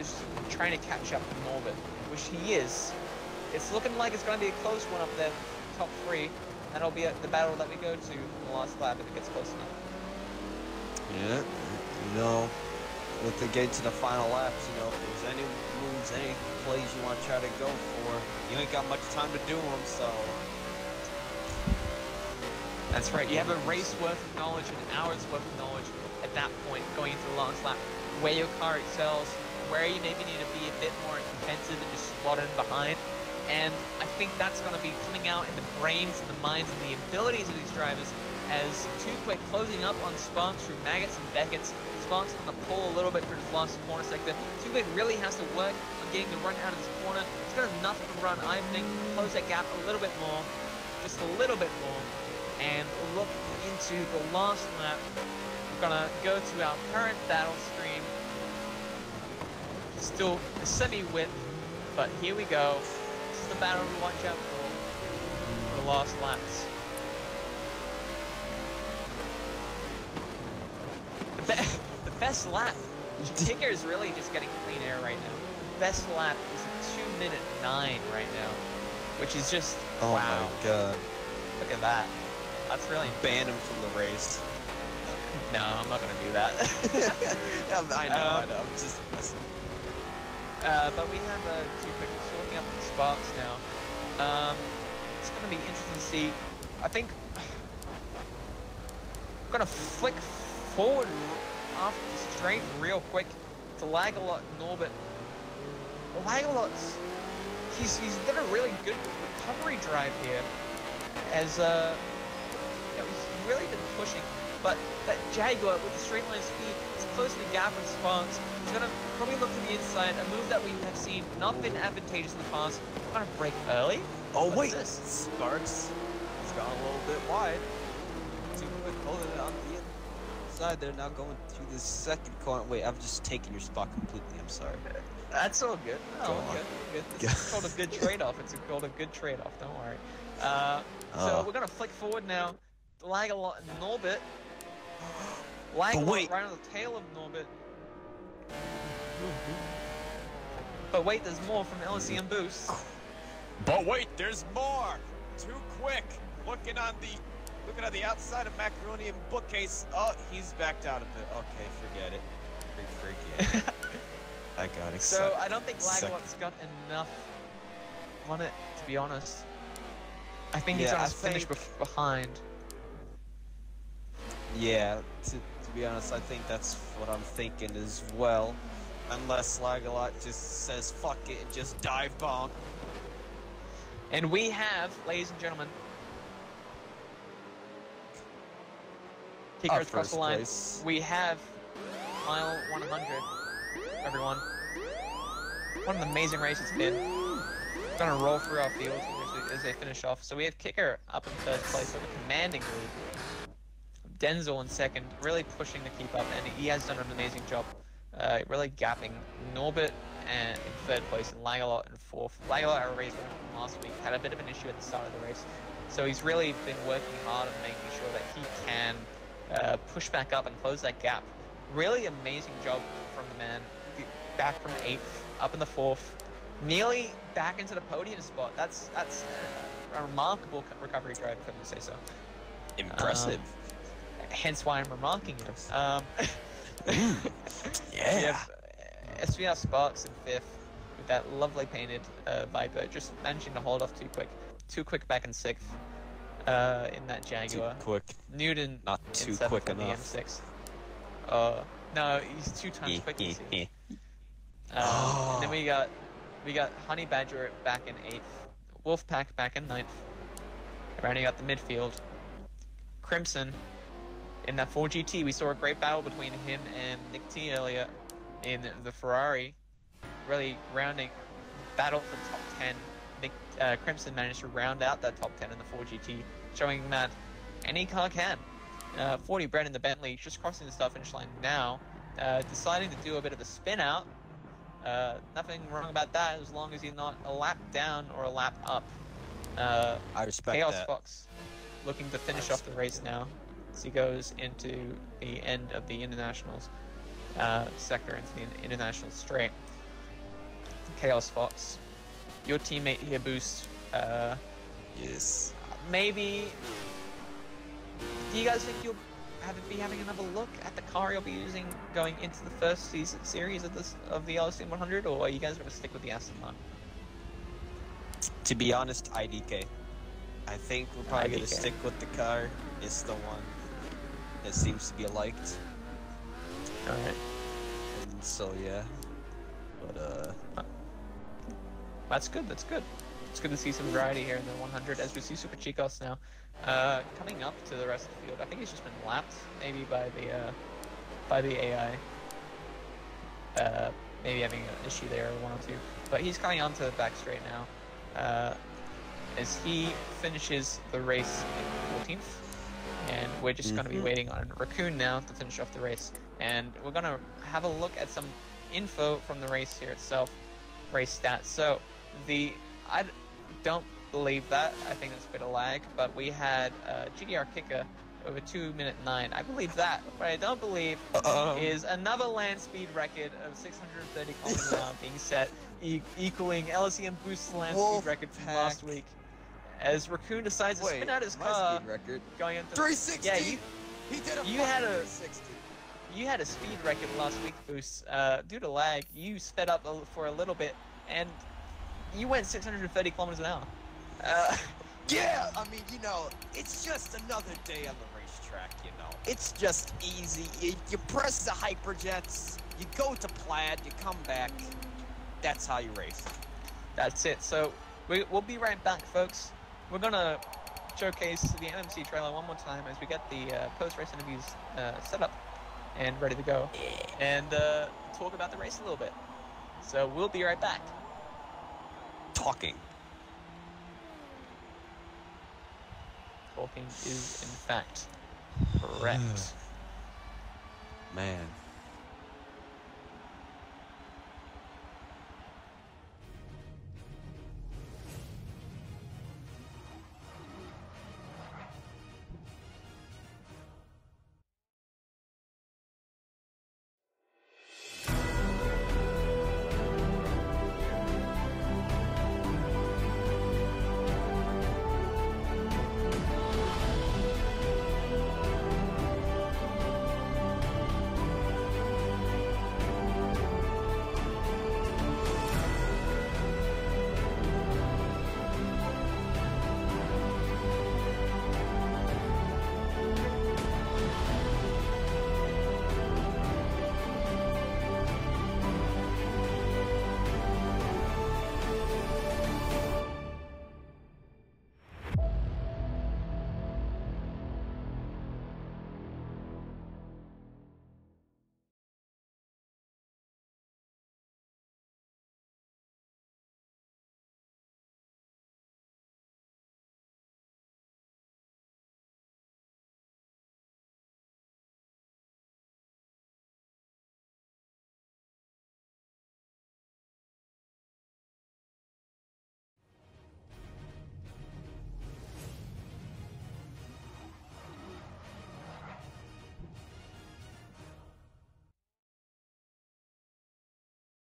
is trying to catch up to Norbit, which he is. It's looking like it's going to be a close one up there, top 3. That'll be the battle that we go to in the last lap if it gets close enough. Yeah. You know, with the getting to the final laps, you know, if there's any moves, any plays you want to try to go for, you ain't got much time to do them, so. That's right, you have a race worth of knowledge, an hour's worth of knowledge at that point, going into the last lap, where your car excels, where you maybe need to be a bit more defensive and just slot in behind. And I think that's going to be coming out in the brains and the minds and the abilities of these drivers as Too Quick closing up on Sparks through Maggots and Beckett's. Sparks on the pull a little bit through the last corner sector. Too Quick really has to work on getting the run out of this corner. He's got enough of a run, I think, to close that gap a little bit more, just a little bit more. And look into the last lap. We're going to go to our current battle stream. Still a semi-width, but here we go. This is the battle to watch out for the last laps. The best lap. Kicker is really just getting clean air right now. Best lap is a 2:09 right now, which is just Oh wow. my god. Look at that. That's really Ban him from the race. no. I'm not gonna do that. I know. I'm just. But we have Too Quick sorting up the Sparks now. It's going to be interesting to see. I think I'm going to flick forward off the straight real quick to Lagalot Norbit. Lagalot's he's done a really good recovery drive here, as he's really been pushing. But that Jaguar with the straight line speed is closing the gap with Sparks. He's going to probably look to the inside, a move that we have seen not been advantageous in the past. We're going to break early. Oh What's wait, this? Sparks has gone a little bit wide. Too Quick holding it on the outside. They're now going through the second corner. Wait, I've just taken your spot completely. I'm sorry. That's all good. No, Go all on. good. This is called a good trade-off. It's called a good trade-off. Don't worry. So we're gonna flick forward now. Lag a lot. Norbit. Lag a But lot wait. right on the tail of Norbit. But wait, there's more from LSEM Boost. But wait, there's more. Too quick. Looking on the outside of Macaroni and Bookcase. Oh, he's backed out of it. Okay, forget it. Forget it. I got excited. So I don't think Lagalot's got enough on it, to be honest. I think he's Yeah, gonna I finish think- behind. Yeah, to be honest, I think that's what I'm thinking as well. Unless Lagalot just says fuck it and just dive bomb. And we have, ladies and gentlemen, kicker Our across the first line. place. We have mile 100, everyone. What an amazing race it's been. It's gonna roll through our field as they finish off. So we have kicker up in third place with a commanding lead. Denzel in second, really pushing to keep up, and he has done an amazing job, really gapping Norbit in third place and Lagalot in fourth. Lagalot, our race winner from last week, had a bit of an issue at the start of the race, so he's really been working hard on making sure that he can push back up and close that gap. Really amazing job from the man. Back from 8th, up in the 4th, nearly back into the podium spot. That's a remarkable recovery drive, if I can say so. Impressive. Hence why I'm remarking it. Yeah. SVR Sparks in 5th with that lovely painted Viper, just managing to hold off too quick back in 6th in that Jaguar. Too quick. Newton Not in too 7th quick on the enough. M6. No, he's 2 times quicker. you see. And then we got Honey Badger back in 8th, Wolfpack back in 9th, rounding out the midfield. Crimson in that 4GT, we saw a great battle between him and Nick T earlier in the Ferrari, really rounding battle for the top 10. Crimson managed to round out that top 10 in the 4GT, showing that any car can. 40 Brett in the Bentley, just crossing the start finish line now, deciding to do a bit of a spin out. Nothing wrong about that as long as you're not a lap down or a lap up. I respect Chaos that. Fox looking to finish off the race now as he goes into the end of the internationals sector, into the international straight. Chaos Fox, your teammate here, Boost. Yes. Maybe. Do you guys think you'll be having another look at the car you'll be using going into the first series of the LSEM 100, or are you guys going to stick with the Aston Martin? To be honest, IDK. I think we're probably going IDK. to stick with the car. It's the one that seems to be liked. All right. And so, yeah. But, That's good. That's good. It's good to see some variety here in the 100 as we see Super Chicos now coming up to the rest of the field. I think he's just been lapped maybe by the AI. Maybe having an issue there, or 1 or 2. But he's coming onto the back straight now as he finishes the race in 14th. And we're just going to be waiting on Raccoon now to finish off the race. And we're going to have a look at some info from the race here itself, race stats. So I don't believe that. I think that's a bit of lag. But we had GDR Kicker over 2:09. I believe that. What I don't believe is another land speed record of 630 kilometers an hour being set, equaling LSEM Boost's land speed record from last week. As Raccoon decides to spin out his my car, speed record. going into 360! Yeah, He did a you had a- 360. you had a speed record last week, Boost. Due to lag, you sped up for a little bit, and you went 630 kilometers an hour. Yeah, I mean, it's just another day on the racetrack, It's just easy. You press the hyperjets, you go to Plaid, you come back. That's how you race. That's it. So we'll be right back, folks. We're gonna showcase the NMC trailer one more time as we get the post-race interviews set up and ready to go, and talk about the race a little bit. So we'll be right back. Talking. Talking is in fact correct. Man.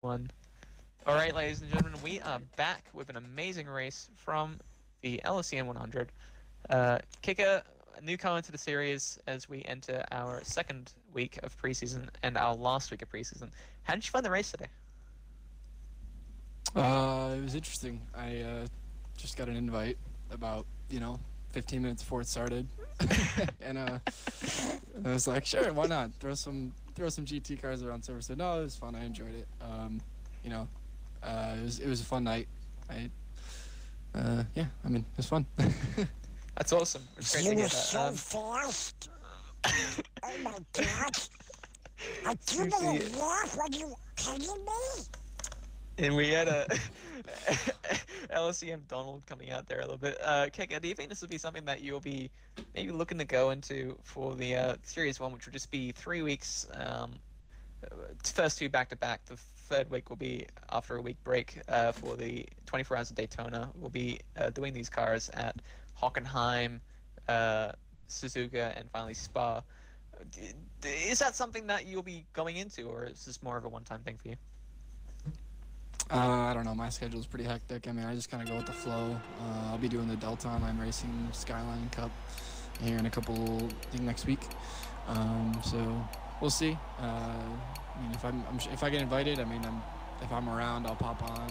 One. All right, ladies and gentlemen, we are back with an amazing race from the LSEM 100. Kicker, a newcomer to the series as we enter our second week of preseason and our last week of preseason. How did you find the race today? It was interesting. I just got an invite about 15 minutes before it started, and I was like, sure, why not? Throw some GT cars around server. So no, it was fun. I enjoyed it. It was a fun night. It was fun. That's awesome. It's great to hear that. fast. Oh my god. I can't Seriously. believe that. Are you kidding me? And we had a LSEM Donald coming out there a little bit. Kicker, do you think this would be something that you'll be maybe looking to go into for the Series 1, which would just be 3 weeks, first two back-to-back. The third week will be after a week break for the 24 Hours of Daytona. We'll be doing these cars at Hockenheim, Suzuka, and finally Spa. Is that something that you'll be going into, or is this more of a one-time thing for you? I don't know. My schedule's pretty hectic. I mean, I just kind of go with the flow. I'll be doing the Delta Online Racing Skyline Cup here in I think next week. So we'll see. I mean, if I get invited, if I'm around, I'll pop on.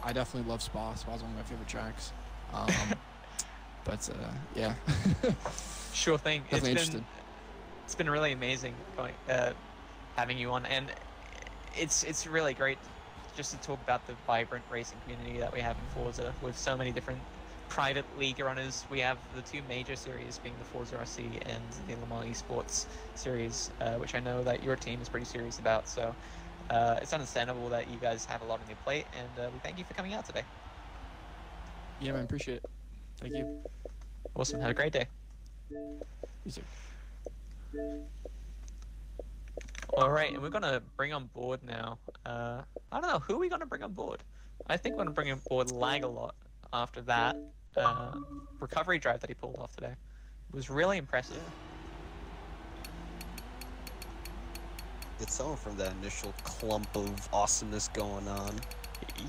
I definitely love Spa. Spa's one of my favorite tracks. But yeah. Sure thing. Definitely interested. It's been really amazing having you on, and it's really great just to talk about the vibrant racing community that we have in Forza with so many different private league runners. We have the two major series being the Forza RC and the Le Mans Esports series, which I know that your team is pretty serious about. So it's understandable that you guys have a lot on your plate, and we thank you for coming out today. Yeah, man, appreciate it. Thank you. Awesome. Have a great day. You too. All right, and we're gonna bring on board now. I don't know, who are we gonna bring on board? I think we're gonna bring on board Lag-A-Lot after that recovery drive that he pulled off today. It was really impressive. Get someone from that initial clump of awesomeness going on.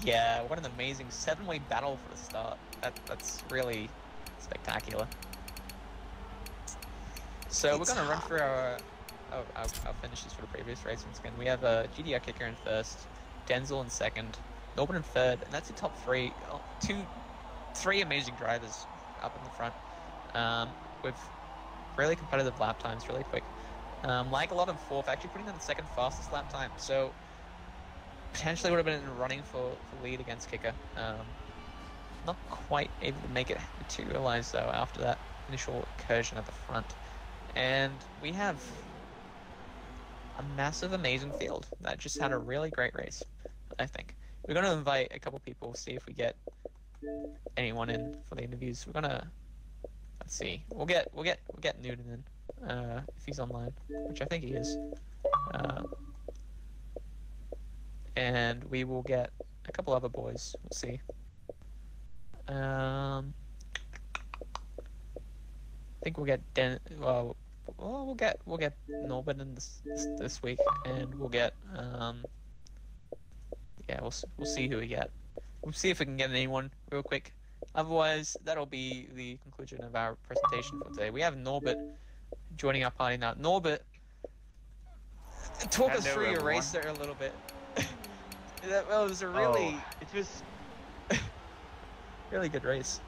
Yeah, what an amazing 7-way battle for the start. That's really spectacular. So we're gonna run through our. I'll finish this for the previous race once again. We have GDR Kicker in first, Denzel in second, Norman in third, and that's the top three. Three amazing drivers up in the front, with really competitive lap times, really quick. Lag-A-Lot in fourth, actually putting in the second fastest lap time. So potentially would have been running for lead against Kicker. Not quite able to make it materialize though after that initial incursion at the front. And we have a massive, amazing field that just had a really great race, I think. We're going to invite a couple people, see if we get anyone in for the interviews. We're going to, let's see, we'll get Newton in, if he's online, which I think he is. Uh, and we will get a couple other boys. We'll see. I think we'll get we'll get Norbert in this week, and we'll get yeah, we'll see who we get. We'll see if we can get anyone real quick. Otherwise, that'll be the conclusion of our presentation for today. We have Norbert joining our party now. Norbert, talk us Hello, through your everyone. race there a little bit. It was a really, it was really good race.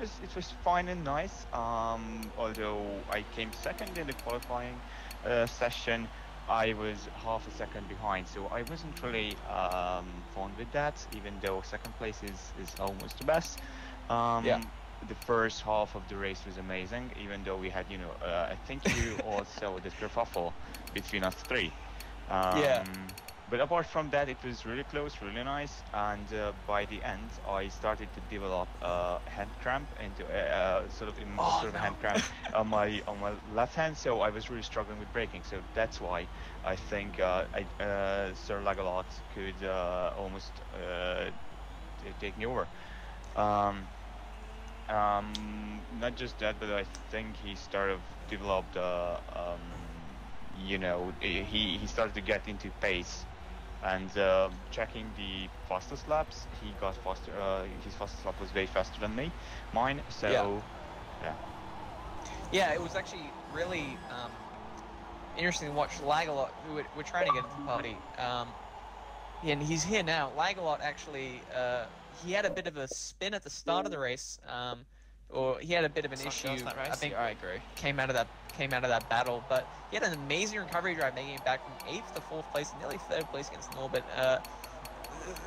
it was fine and nice. Although I came second in the qualifying session, I was half a second behind, so I wasn't really fond with that. Even though second place is almost the best. Yeah. The first half of the race was amazing, even though we had, I think you all saw the kerfuffle between us three. Yeah. But apart from that, it was really close, really nice, and by the end, I started to develop hand cramp into sort of a hand cramp on my left hand. So I was really struggling with braking. So that's why I think Sir Lagalot could almost take me over. Not just that, but I think he started developed. He started to get into pace. And checking the fastest laps, he got faster. His fastest lap was way faster than mine. So, Yeah, it was actually really interesting to watch Lagalot, who we're trying to get into the party. And he's here now. Lagalot actually, he had a bit of a spin at the start of the race, or he had a bit of an issue. I think I agree. came out of that battle, but he had an amazing recovery drive, making it back from 8th to 4th place and nearly 3rd place against Norbert.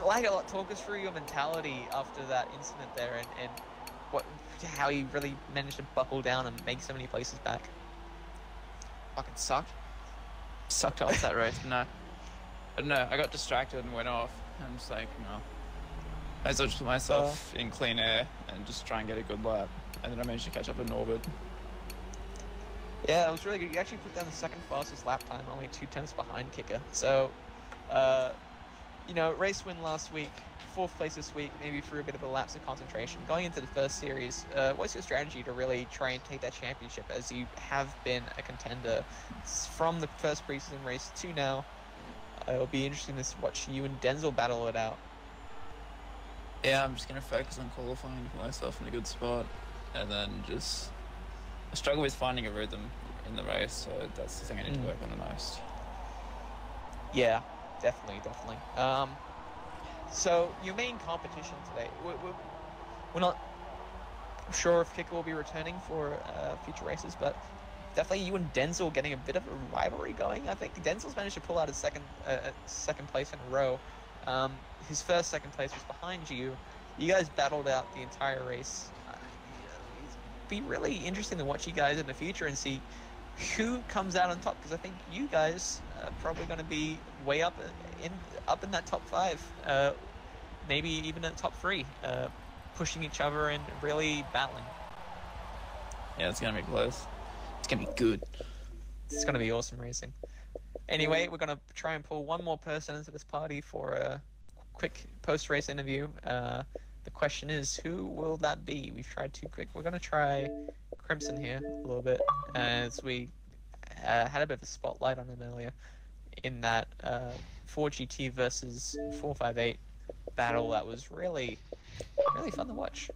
Lagalot, talk us through your mentality after that incident there, and how you really managed to buckle down and make so many places back. Fucking sucked. Sucked off that race. No. I don't know. I got distracted and went off. I'm just like, no. I just put myself in clean air and just try and get a good lap. And then I managed to catch up with Norbert. Yeah, it was really good. You actually put down the second fastest lap time, only 2/10 behind Kicker. So, race win last week, 4th place this week, maybe through a bit of a lapse of concentration. Going into the first series, what's your strategy to really try and take that championship, as you have been a contender from the first preseason race to now? It'll be interesting to watch you and Denzel battle it out. Yeah, I'm just going to focus on qualifying, put myself in a good spot, and then just... I struggle with finding a rhythm in the race, so that's the thing I need to work on the most. Yeah, definitely. So, your main competition today, we're not sure if Kicker will be returning for future races, but definitely you and Denzel getting a bit of a rivalry going. I think Denzel's managed to pull out a second place in a row. His first second place was behind you. You guys battled out the entire race. It'd be really interesting to watch you guys in the future and see who comes out on top, because I think you guys are probably going to be way up in that top 5, maybe even in the top 3, pushing each other and really battling. Yeah, it's going to be close. It's going to be good. It's going to be awesome racing. Anyway, we're going to try and pull one more person into this party for a quick post-race interview. The question is, who will that be? We've tried 2 quick. We're going to try Crimson here a little bit, as we had a bit of a spotlight on him earlier in that 4GT versus 458 battle that was really, really fun to watch.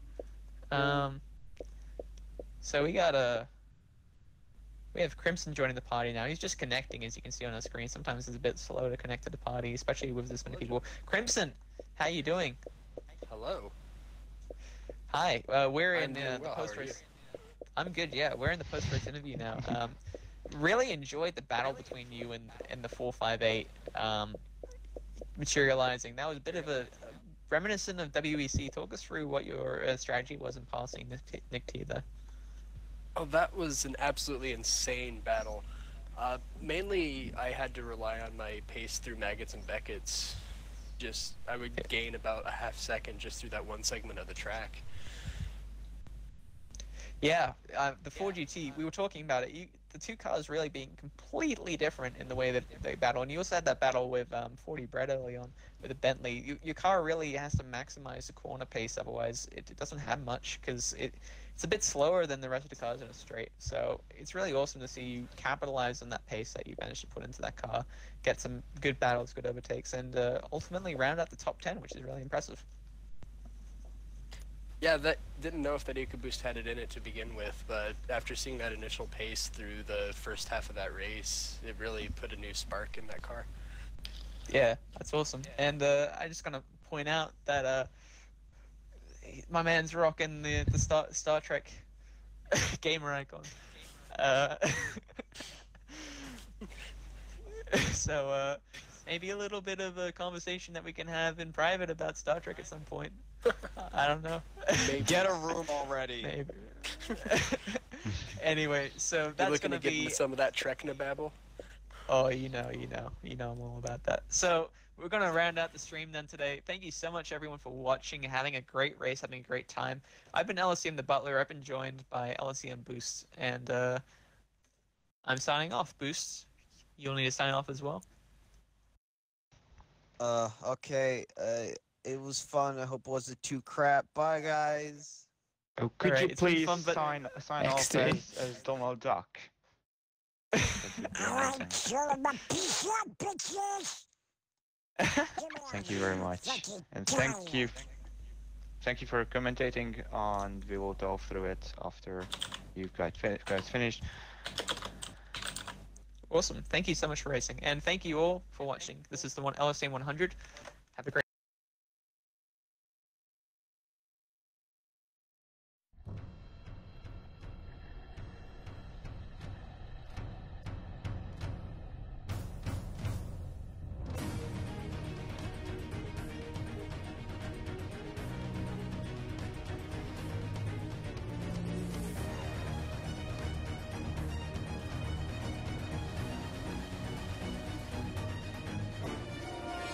So we have Crimson joining the party now. He's just connecting, as you can see on our screen. Sometimes it's a bit slow to connect to the party, especially with this many people. Crimson, how you doing? Hello. Hi. We're in the well. post-race. I'm good. Yeah, we're in the post-race interview now. Really enjoyed the battle between you and the 458 materializing. That was a bit of a reminiscent of WEC. Talk us through what your strategy was in passing Nick T there. Oh, that was an absolutely insane battle. Mainly, I had to rely on my pace through Maggots and Beckett's. I would gain about a half second just through that one segment of the track. Yeah, the 4GT, we were talking about it. the two cars really being completely different in the way that they battle. And you also had that battle with 40 Brett early on with a Bentley. Your car really has to maximize the corner pace, otherwise it doesn't have much because it's a bit slower than the rest of the cars in a straight. So it's really awesome to see you capitalize on that pace that you managed to put into that car, get some good battles, good overtakes, and ultimately round out the top 10, which is really impressive. Yeah, that didn't know if that EcoBoost had it in it to begin with, but after seeing that initial pace through the first half of that race, it really put a new spark in that car. Yeah, that's awesome. And I just gonna point out that my man's rocking the Star Trek gamer icon. So maybe a little bit of a conversation that we can have in private about Star Trek at some point. I don't know. Get a room already. Maybe. Anyway, so that's looking gonna to get be. into some of that Treknababble. Oh, you know I'm all about that. So we're gonna round out the stream then today. Thank you so much everyone for watching and having a great race, having a great time. I've been LSEM the Butler. I've been joined by LSEM Boost, and I'm signing off. Boost, you'll need to sign off as well. Okay. It was fun. I hope it wasn't too crap. Bye, guys. Oh, could Alright, you it's been please fun, but sign Next off day. as Donald Duck? That would be amazing. Alright, show them a piece up, bitches! Thank you very much, and thank you for commentating, and we will go through it after you guys finished. Awesome. Thank you so much for racing, and thank you all for watching. This is the LSEM 100. Have a great.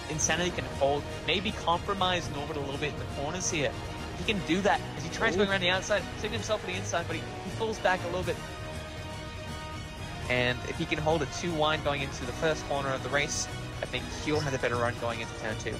Insanity can hold, maybe compromise Norbert a little bit in the corners here. He can do that as he tries going around the outside, taking himself to the inside, but he falls back a little bit. And if he can hold a 2 wide going into the first corner of the race, I think he'll have a better run going into turn 2.